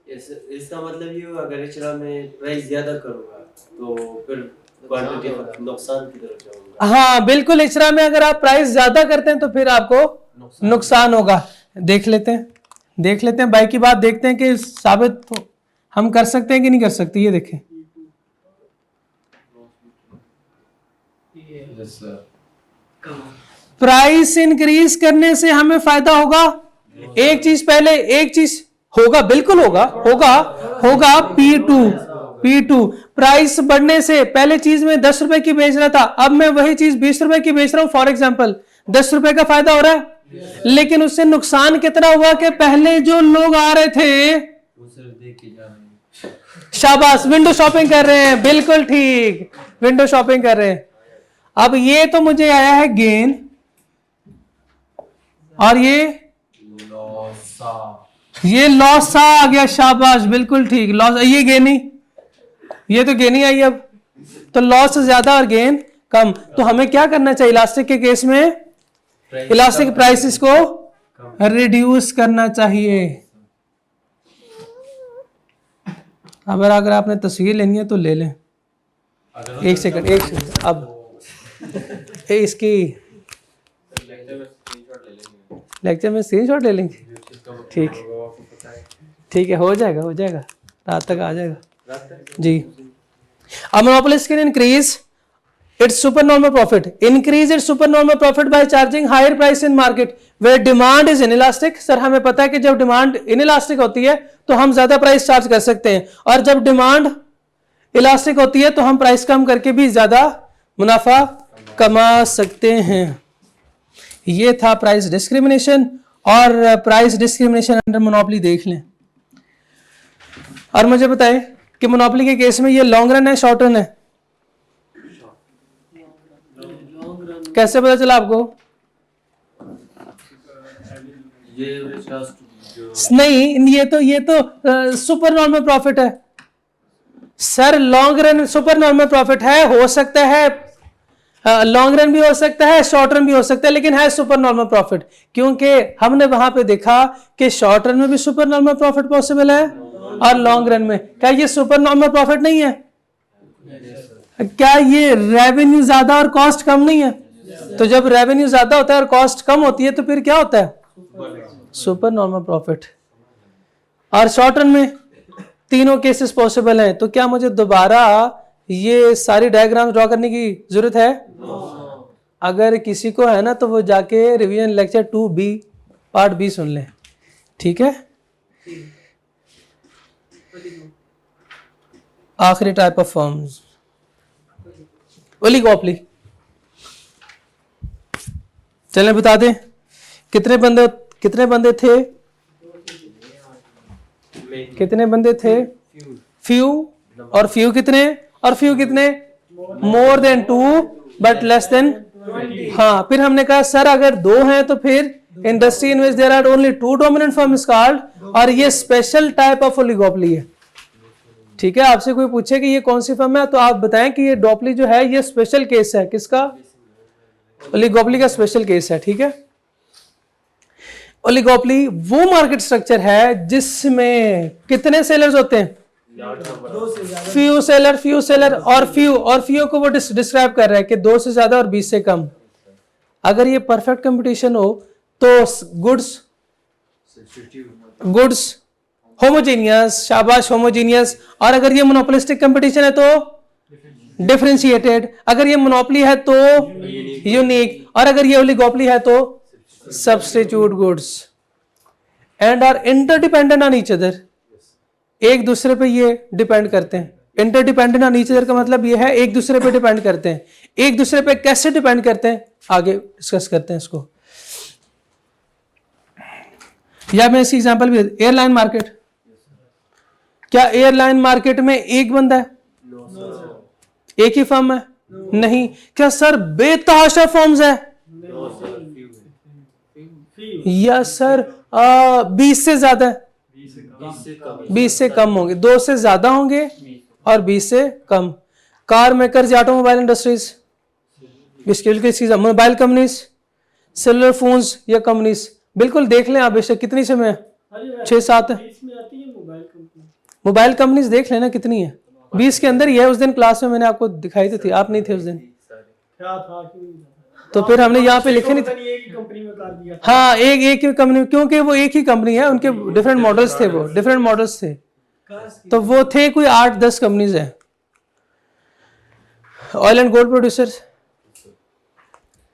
इसका मतलब ये हुआ अगर इचरा में प्राइस ज्यादा करूंगा तो फिर क्वांटिटी नुकसान की तरफ जाऊंगा। हाँ बिल्कुल, इचरा में अगर आप प्राइस ज्यादा करते हैं तो फिर आपको नुकसान होगा। देख लेते हैं भाई की बात, देखते हैं कि साबित तो हम कर सकते हैं कि नहीं कर सकते। ये देखें, प्राइस इंक्रीज करने से हमें फायदा होगा। एक चीज पहले, एक चीज होगा, बिल्कुल होगा P2 प्राइस बढ़ने से पहले चीज में 10 रुपए की बेच रहा था, अब मैं वही चीज 20 रुपए की बेच रहा हूं। फॉर एग्जांपल 10 रुपए का फायदा हो रहा है, लेकिन उससे नुकसान कितना हुआ कि पहले जो लोग आ रहे थे देख के जा रहे हैं, शाबाश, विंडो शॉपिंग कर रहे हैं, बिल्कुल ठीक, विंडो शॉपिंग कर रहे हैं। अब ये तो मुझे आया है गेन, और ये लॉस आ गया, शाबाश, बिल्कुल ठीक, लॉस, ये गेन ही, ये तो गेन ही आई। अब तो लॉस ज्यादा और गेन कम, तो हमें क्या करना चाहिए इलास्टिक के केस में? इलास्टिक प्राइसेस को रिड्यूस करना चाहिए। अब अगर आपने तस्वीर लेनी है तो ले लें। एक सेकंड अब इसकी लेक्चर में स्क्रीनशॉट ले लेंगे। ठीक है, हो जाएगा रात तक आ जाएगा जी। A monopolist can increase its supernormal profit, increase its supernormal profit by charging higher price in market where demand is inelastic। Sir हमें पता है कि जब डिमांड इनइलास्टिक होती है तो हम ज्यादा प्राइस चार्ज कर सकते हैं, और जब डिमांड इलास्टिक होती है तो हम प्राइस कम करके भी ज्यादा मुनाफा कमा सकते हैं। ये था प्राइस डिस्क्रिमिनेशन, और प्राइस डिस्क्रिमिनेशन अंडर मोनोपोली देख लें। और मुझे बताएं कि मोनोपोली के केस में ये लॉन्ग रन है, शॉर्ट रन है? कैसे पता चला आपको? नहीं, ये तो सुपर नॉर्मल प्रॉफिट है sir. Long run super normal profit है, हो सकता है लॉन्ग रन भी हो सकता है, शॉर्ट रन भी हो सकता है, लेकिन है सुपर नॉर्मल प्रॉफिट, क्योंकि हमने वहां पे देखा कि शॉर्ट रन में भी सुपर नॉर्मल प्रॉफिट पॉसिबल है और लॉन्ग रन में। क्या ये सुपर नॉर्मल प्रॉफिट नहीं है? क्या ये रेवेन्यू ज्यादा और कॉस्ट कम नहीं है? तो जब रेवेन्यू ज्यादा होता है और कॉस्ट कम होती है तो फिर क्या होता है? Super normal profit. और शॉर्ट रन में तीनों केसेस पॉसिबल हैं। तो क्या मुझे दोबारा ये सारी डायग्राम ड्रॉ करने की जरूरत है? अगर किसी को है ना तो वो जाके revision lecture 2B part B सुन लें, ठीक है। आखिरी टाइप ऑफ फर्म्स, ओलिगोपोली। चलें बता दें कितने बंदे थे? कितने बंदे थे? फ्यू। और फ्यू कितने? और फ्यू कितने? More than 2 but less than. हाँ, फिर हमने कहा सर अगर 2 हैं तो फिर industry in which there are only 2 dominant firm is called, और ये स्पेशल टाइप ऑफ ओलिगोपोली है, ठीक है। आपसे कोई पूछे कि ये कौन सी फर्म है तो आप बताएं कि ये डोपली जो है ये स्पेशल केस है। किसका? ओलिगोपोली का स्पेशल केस है, ठीक है। ओलिगोपोली वो मार्केट स्ट्रक्चर है जिसमें कितने सेलर्स होते हैं? दो से ज्यादा फ्यू सेलर और फ्यू को वो डिस्क्राइब कर रहा है कि 2 से ज्यादा और 20 से कम। अगर ये परफेक्ट कंपटीशन हो तो गुड्स होमोजेनियस, शाबाश होमोजेनियस। और अगर ये मोनोपोलिस्टिक कंपटीशन है तो डिफरेंशिएटेड, अगर ये मोनोपोली है तो यूनिक, और अगर ये ओलिगोपोली है तो substitute goods. And are interdependent on each other, एक दूसरे पे ये डिपेंड करते हैं। इंटरडिपेंडेंट ऑन ईच अदर का मतलब ये है एक दूसरे पे डिपेंड करते हैं। एक दूसरे पे कैसे डिपेंड करते हैं आगे डिस्कस करते हैं इसको। या मैं इसी एग्जांपल भी, एयरलाइन मार्केट, क्या एयरलाइन मार्केट में एक बंदा है? एक ही फर्म है? नहीं। क्या सर बेतहाशा फर्म्स है? यस सर, 20 से ज्यादा है, 20 से कम होंगे, 2 से ज्यादा होंगे और 20 से कम। Car makers, automobile industries, mobile companies, cellular phones या कंपनीज, बिल्कुल देख लें आप बेशक कितनी से में 6-7 है। इसमें आती है मोबाइल कंपनी। मोबाइल कंपनीज देख लेना कितनी है, 20 के अंदर ही है। उस दिन क्लास में मैंने आपको दिखाई तो थी, आप नहीं थे उस दिन, क्या था कि तो फिर हमने यहाँ पे लिखे नहीं थे। एक ही कंपनी में कर दिया। हाँ, एक ही कंपनी, क्योंकि वो एक ही कंपनी है, उनके डिफरेंट मॉडल्स थे, वो डिफरेंट मॉडल्स थे, तो वो थे कोई 8-10 कंपनीज है। Oil and gold producers,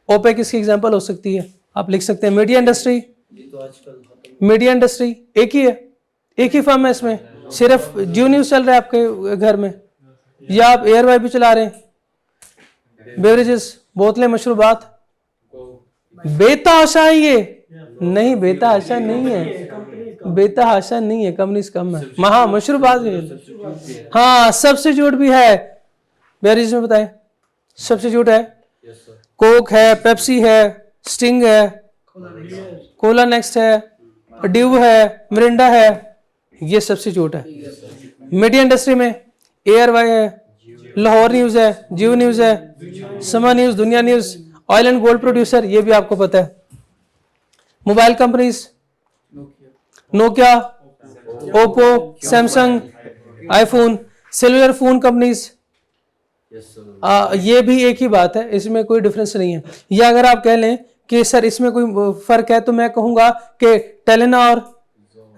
OPEC इसकी एग्जांपल हो सकती है, आप लिख सकते हैं। मीडिया इंडस्ट्री, मीडिया इंडस्ट्री एक ही है, एक ही फर्म है, इसमें सिर्फ जियो न्यूज चल रहा है आपके घर में, या आप एयरवाई भी चला रहे हैं। बेवरेजेस, बोतलें, मशरूबात, बेतहाशा है ये? नहीं, बेतहाशा नहीं है, बेतहाशा नहीं है, कंपनीज कम है। हाँ, मशरूबात भी, हाँ सब्स्टिट्यूट भी है। बेवरेजेस में बताएं, सब्स्टिट्यूट है, कोक है, पेप्सी है, स्टिंग है, कोला नेक्स्ट है, ड्यू है, मिरिंडा है, ये सब्स्टिट्यूट है। मीडिया इंडस्ट्री में एयरवाई है, लाहौर न्यूज है, जियो न्यूज है, समा न्यूज, दुनिया news, oil and gold producer, ये भी आपको पता है। Mobile companies, Nokia, Oppo, Samsung, iPhone, cellular phone companies, ये भी एक ही बात है, इसमें कोई डिफरेंस नहीं है। या अगर आप कह लें कि सर इसमें कोई फर्क है, तो मैं कहूंगा कि टेलीनॉर,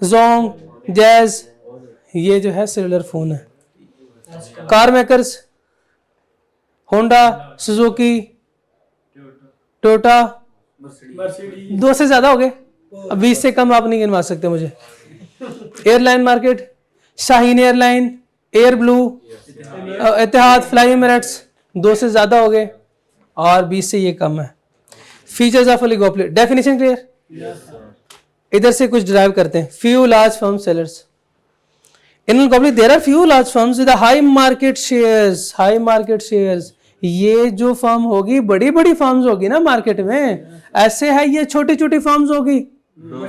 जोंग, जैज, ये जो है सेलुलर फोन है। Car makers, Honda, Suzuki, Toyota, 2 से ज्यादा हो गए, अब 20 से कम आप नहीं गिनवा सकते मुझे। Airline market, Shaheen airline, air blue, Etihad, fly Emirates, 2 से ज्यादा हो गए और 20 से ये कम है। Features of oligopoly, definition clear? इधर से कुछ डिराइव करते हैं। Few large firm sellers, in oligopoly there are few large firms with high market shares, high market shares. ये जो फर्म होगी, बड़ी बड़ी फर्म्स होगी ना मार्केट में, ऐसे है ये छोटी छोटी फर्म्स होगी,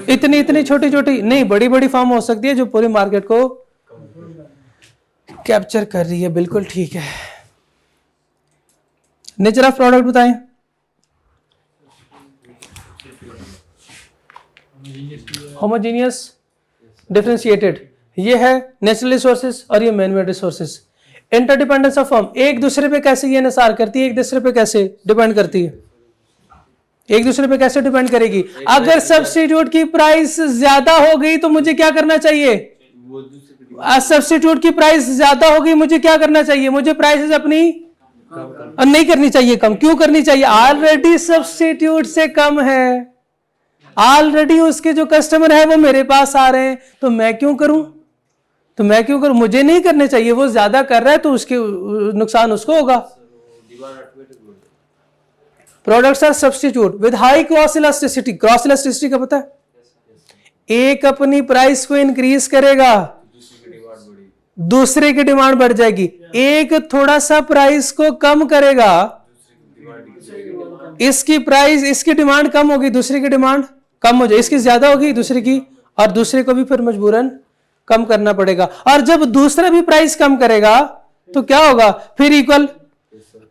इतनी इतनी छोटी छोटी नहीं, बड़ी बड़ी फर्म हो सकती है जो पूरी मार्केट को कैप्चर कर रही है। बिल्कुल ठीक है। नेचर ऑफ प्रोडक्ट बताएं। होमोजेनियस, डिफरेंशिएटेड, ये है नेचुरल रिसोर्सेज और ये man made resources. Interdependence of firm, एक दूसरे पे कैसे ये इंहिसार करती है, एक दूसरे पे कैसे डिपेंड करती है, एक दूसरे पे कैसे डिपेंड करेगी। अगर सब्स्टिट्यूट की प्राइस ज्यादा हो गई तो मुझे क्या करना चाहिए? सब्स्टिट्यूट की प्राइस ज्यादा होगी, मुझे क्या करना चाहिए? मुझे प्राइसेस अपनी नहीं करनी चाहिए कम। क्यों करनी चाहिए? ऑलरेडी सब्स्टिट्यूट से कम है, ऑलरेडी उसके जो कस्टमर है वो मेरे पास आ रहे हैं, तो मैं क्यों करूं? मुझे नहीं करने चाहिए। वो ज्यादा कर रहा है तो उसके नुकसान उसको होगा। Products are substitute with high cross elasticity. Cross elasticity का पता है? एक अपनी प्राइस को इंक्रीज करेगा, दूसरे की डिमांड बढ़ जाएगी। एक थोड़ा सा प्राइस को कम करेगा, इसकी प्राइस, इसकी डिमांड कम होगी, दूसरे की डिमांड कम हो जाएगी, इसकी ज्यादा होगी दूसरे की, और दूसरे को भी फिर मजबूरन कम करना पड़ेगा। और जब दूसरा भी प्राइस कम करेगा तो क्या होगा? फिर इक्वल,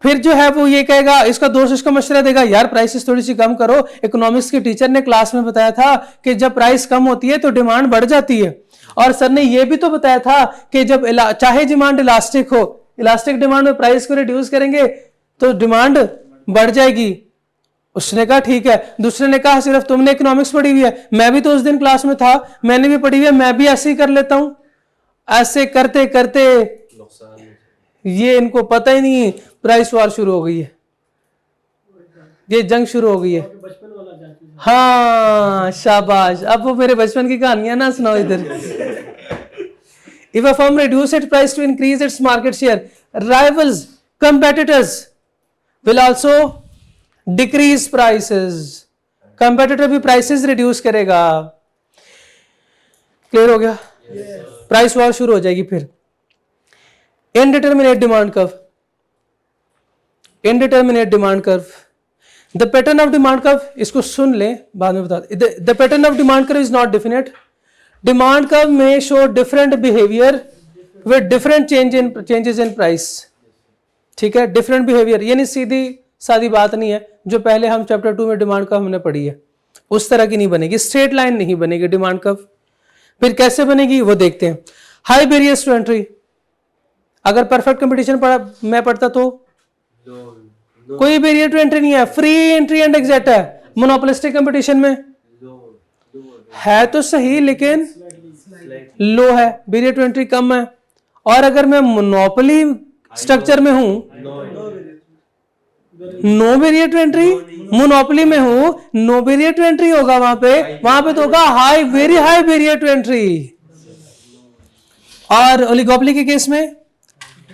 फिर जो है वो ये कहेगा, इसका दोस्त इसको मशवरा देगा, यार प्राइसेस थोड़ी सी कम करो। इकोनॉमिक्स के टीचर ने क्लास में बताया था कि जब प्राइस कम होती है तो डिमांड बढ़ जाती है, और सर ने ये भी तो बताया था कि जब चाहे डिमांड इलास्टिक हो, इलास्टिक डिमांड में प्राइस को रिड्यूस करेंगे तो डिमांड बढ़ जाएगी। उसने कहा ठीक है। दूसरे ने कहा सिर्फ तुमने इकोनॉमिक्स पढ़ी हुई है, मैं भी तो उस दिन क्लास में था, मैंने भी पढ़ी हुई है, मैं भी ऐसे ही कर लेता हूं। ऐसे करते करते ये इनको पता ही नहीं, प्राइस वार शुरू हो गई है, ये जंग शुरू हो गई है। बचपन वाला जाती हाँ शाबाश, अब वो मेरे बचपन की कहानियां ना सुनाओ इधर। If a firm reduces its price to increase its market share, rivals, competitors will also decrease prices. Competitor भी prices reduce करेगा। क्लियर हो गया? प्राइस वॉर शुरू हो जाएगी फिर। Indeterminate demand curve, indeterminate demand curve, the pattern of demand curve, इसको सुन ले बाद में बता। The pattern of demand curve is not definite. Demand curve में show different behaviour with different changes in price. ठीक है, डिफरेंट बिहेवियर, यानी सीधी सादी बात नहीं है जो पहले हम चैप्टर 2 में डिमांड कर्व हमने पढ़ी है, उस तरह की नहीं बनेगी, स्ट्रेट लाइन नहीं बनेगी डिमांड कर्व। फिर कैसे बनेगी वो देखते हैं। हाई बैरियर्स टू एंट्री, अगर परफेक्ट कंपटीशन मैं पढ़ता तो कोई बैरियर टू एंट्री नहीं है, फ्री एंट्री एंड एग्जिट है। मोनोपोलिस्टिक कंपटीशन में है तो सही लेकिन लो है, बैरियर टू एंट्री कम है। और अगर मैं मोनोपोली स्ट्रक्चर में हूं, no barrier to entry, monopoly में हूं, नो बैरियर टू एंट्री होगा वहां पे तो होगा high, very high barrier to entry. और ओलिगोपोली के केस में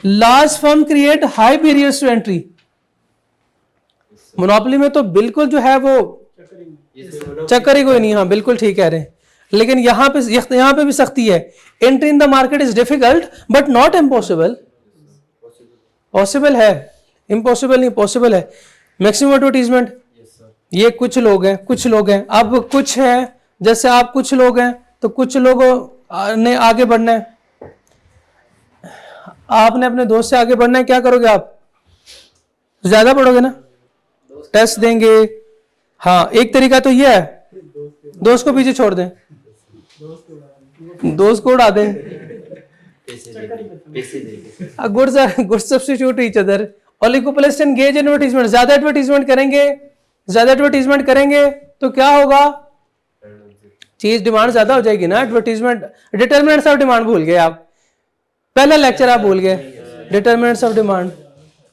large firm create high barriers to entry. Monopoly में तो बिल्कुल जो है वो चक्कर ही कोई नहीं। हाँ बिल्कुल ठीक कह रहे हैं, लेकिन यहाँ पे भी सख्ती है। Entry in the market is difficult but not impossible. Possible है, इम्पॉसिबल नहीं, पॉसिबल है। मैक्सिमम एडवर्टीजमेंट, ये कुछ लोग हैं। अब कुछ है, जैसे आप कुछ लोग हैं तो कुछ लोगों ने आगे बढ़ना है, आपने अपने दोस्त से आगे बढ़ना है। क्या करोगे आप? ज्यादा पढ़ोगे ना, टेस्ट देंगे। हाँ, एक तरीका तो ये है, दोस्त को पीछे छोड़ दें, दोस्त को उड़ा दें। Good substitute each other. Oligopolist engage in advertisement, ज्यादा एडवर्टीजमेंट करेंगे तो क्या होगा? चीज डिमांड ज्यादा हो जाएगी ना। एडवर्टीजमेंट, डिटरमिनेंट्स ऑफ डिमांड भूल गए आप, पहला लेक्चर आप भूल गए, डिटरमिनेंट्स ऑफ डिमांड।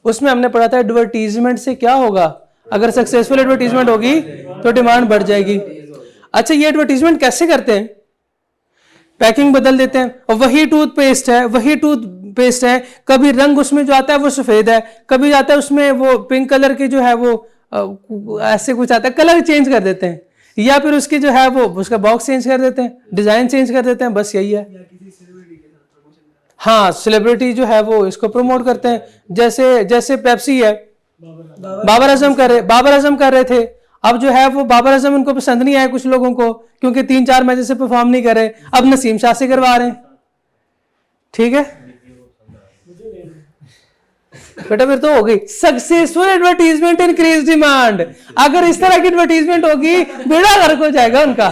उसमें हमने पढ़ा था एडवर्टीजमेंट से क्या होगा, अगर सक्सेसफुल एडवर्टीजमेंट होगी तो डिमांड बढ़ जाएगी। अच्छा, ये एडवर्टीजमेंट कैसे करते हैं? पैकिंग बदल देते हैं, और वही टूथपेस्ट है, कभी रंग उसमें जो आता है वो सफेद है, कभी आता है उसमें वो पिंक कलर की जो है वो ऐसे कुछ आता है, कलर चेंज कर देते हैं, या फिर उसकी जो है वो उसका बॉक्स चेंज कर देते हैं, डिजाइन चेंज कर देते हैं, बस यही है। हाँ, सेलिब्रिटी जो है वो इसको प्रमोट करते हैं। जैसे पेप्सी है, बाबर आजम कर रहे थे। अब जो है वो बाबर आजम उनको पसंद नहीं आया कुछ लोगों को, क्योंकि 3-4 मैचेस से परफॉर्म नहीं करे। अब नसीम शाह से करवा रहे हैं। ठीक है बेटा, फिर तो हो गई सक्सेसफुल एडवर्टीजमेंट इंक्रीज डिमांड। अगर इस तरह की एडवर्टीजमेंट होगी, बेड़ा गर्क हो जाएगा उनका।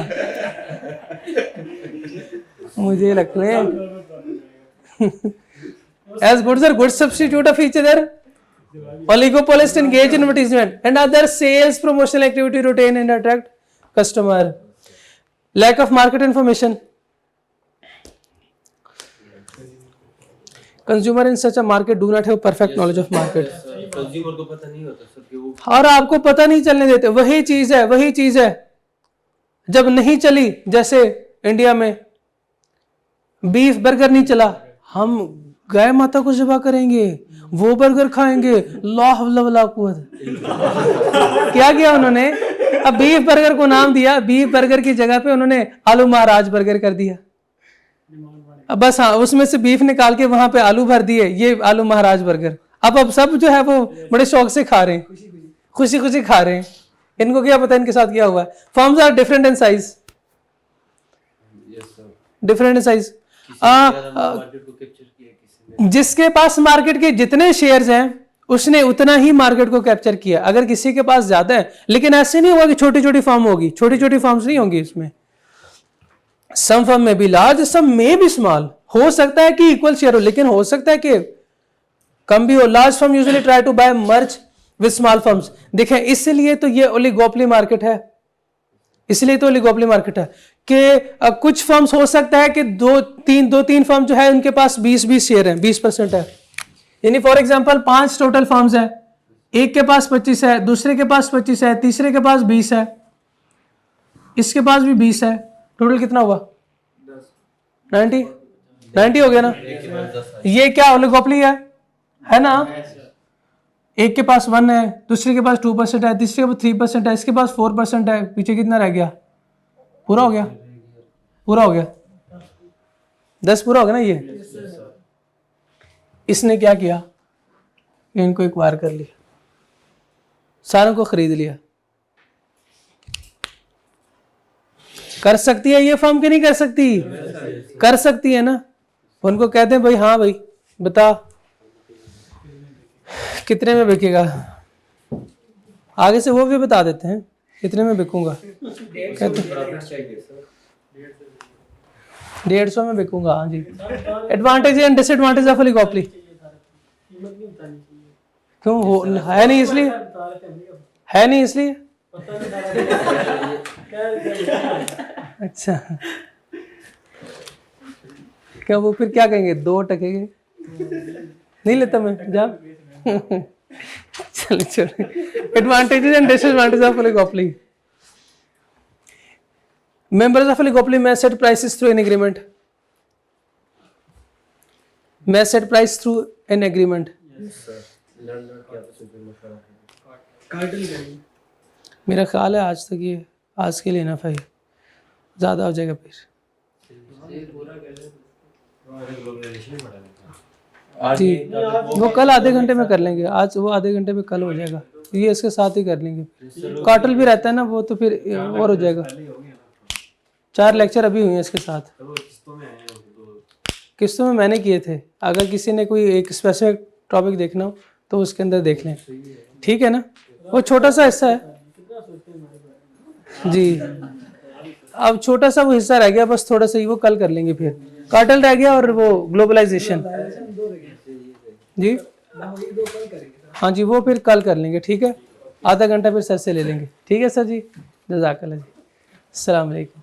मुझे लगता है as goods are good substitute of each other. Oligopolists engage in advertisement and other sales promotional activity to retain and attract customer. Lack of market information. Consumer in such a market do not have perfect knowledge of market. Consumer को पता नहीं होता sir कि वो, और आपको पता नहीं चलने देते। वही चीज है जब नहीं चली, जैसे इंडिया में बीफ बर्गर नहीं चला, हम गाय माता को ज़िबा करेंगे, वो बर्गर खाएंगे, ला हौला वला कुव्वत। क्या किया उन्होंने? अब बीफ बर्गर को नाम दिया, बीफ बर्गर की जगह पे उन्होंने आलू महाराज बर्गर कर दिया। अब बस हाँ, उसमें से बीफ निकाल के वहां पे आलू भर दिए, ये आलू महाराज बर्गर। अब सब जो है वो बड़े शौक से खा रहे हैं, खुशी खा रहे हैं। इनको क्या पता इनके साथ क्या हुआ है। Firms are different in size, different in size. जिसके पास मार्केट के जितने शेयर्स हैं उसने उतना ही मार्केट को कैप्चर किया। अगर किसी के पास ज्यादा है, लेकिन ऐसे नहीं होगा कि छोटी छोटी फर्म होगी, छोटी छोटी फर्म्स नहीं होंगी इसमें। सम फर्म में बी लार्ज, सम में बी स्मॉल। हो सकता है कि इक्वल शेयर हो, लेकिन हो सकता है कि कम भी हो। Large firm usually try to buy merge with small firms. देखें, इसलिए तो ये ओलिगोपोली मार्केट है, इसलिए तो ओलिगोपोली मार्केट है कि कुछ फर्म्स हो सकता है कि दो तीन फर्म जो है उनके पास 20 शेयर हैं, 20% है। यानी फॉर एग्जांपल 5 टोटल फर्म्स है, एक के पास 25 है, दूसरे के पास 25 है, तीसरे के पास 20 है, इसके पास भी 20 है, टोटल कितना हुआ? 90 हो गया ना। ये क्या ओलिगोपोली है ना। एक के पास 1 है, दूसरे के पास 2% है, तीसरे के पास 3% है, इसके पास 4% है, पीछे कितना रह गया? पूरा हो गया, पूरा हो गया, 10 पूरा हो गया ना। ये इसने क्या किया, इनको एक्वायर कर लिया, सारों को खरीद लिया। कर सकती है ये फर्म कि नहीं कर सकती? कर सकती है ना। उनको कहते हैं भाई, हाँ भाई बता कितने में बिकेगा। आगे से वो भी बता देते हैं कितने में बिकूंगा, कहते 150 में बिकूंगा। हाँ जी। Advantage and disadvantage of oligopoly. कीमत नहीं बतानी चाहिए, क्यों? हो है नहीं इसलिए, है नहीं इसलिए। अच्छा, क्या वो फिर क्या कहेंगे? 2 टकेंगे, नहीं लेता मैं, जा। चलिए चलिए। Advantages and disadvantage of oligopoly. Members of oligopoly may set prices through an agreement. May set price through an agreement. Cartel करेंगे। मेरा ख्याल है आज तक ये आज के लिए ना भाई, ज़्यादा हो जाएगा फिर। जी, वो कल आधे घंटे में कर लेंगे, आज वो आधे घंटे में कल हो जाएगा, ये इसके साथ ही कर लेंगे। कार्टल भी रहता है ना, वो तो फिर और हो जाएगा। 4 लेक्चर अभी हुए हैं इसके साथ, किस्तों में मैंने किए थे। अगर किसी ने कोई एक स्पेसिफिक टॉपिक देखना हो तो उसके अंदर देख लें, ठीक है ना। वो छोटा सा हिस्सा है जी, अब छोटा सा वो हिस्सा रह गया, बस थोड़ा सा ही, वो कल कर लेंगे। फिर कार्टल रह गया और वो ग्लोबलाइजेशन जी, हाँ जी, वो फिर कल कर लेंगे, ठीक है। आधा घंटा फिर सर से ले लेंगे, ठीक है सर जी। जज़ाकल्लाह जी, अस्सलाम वालेकुम।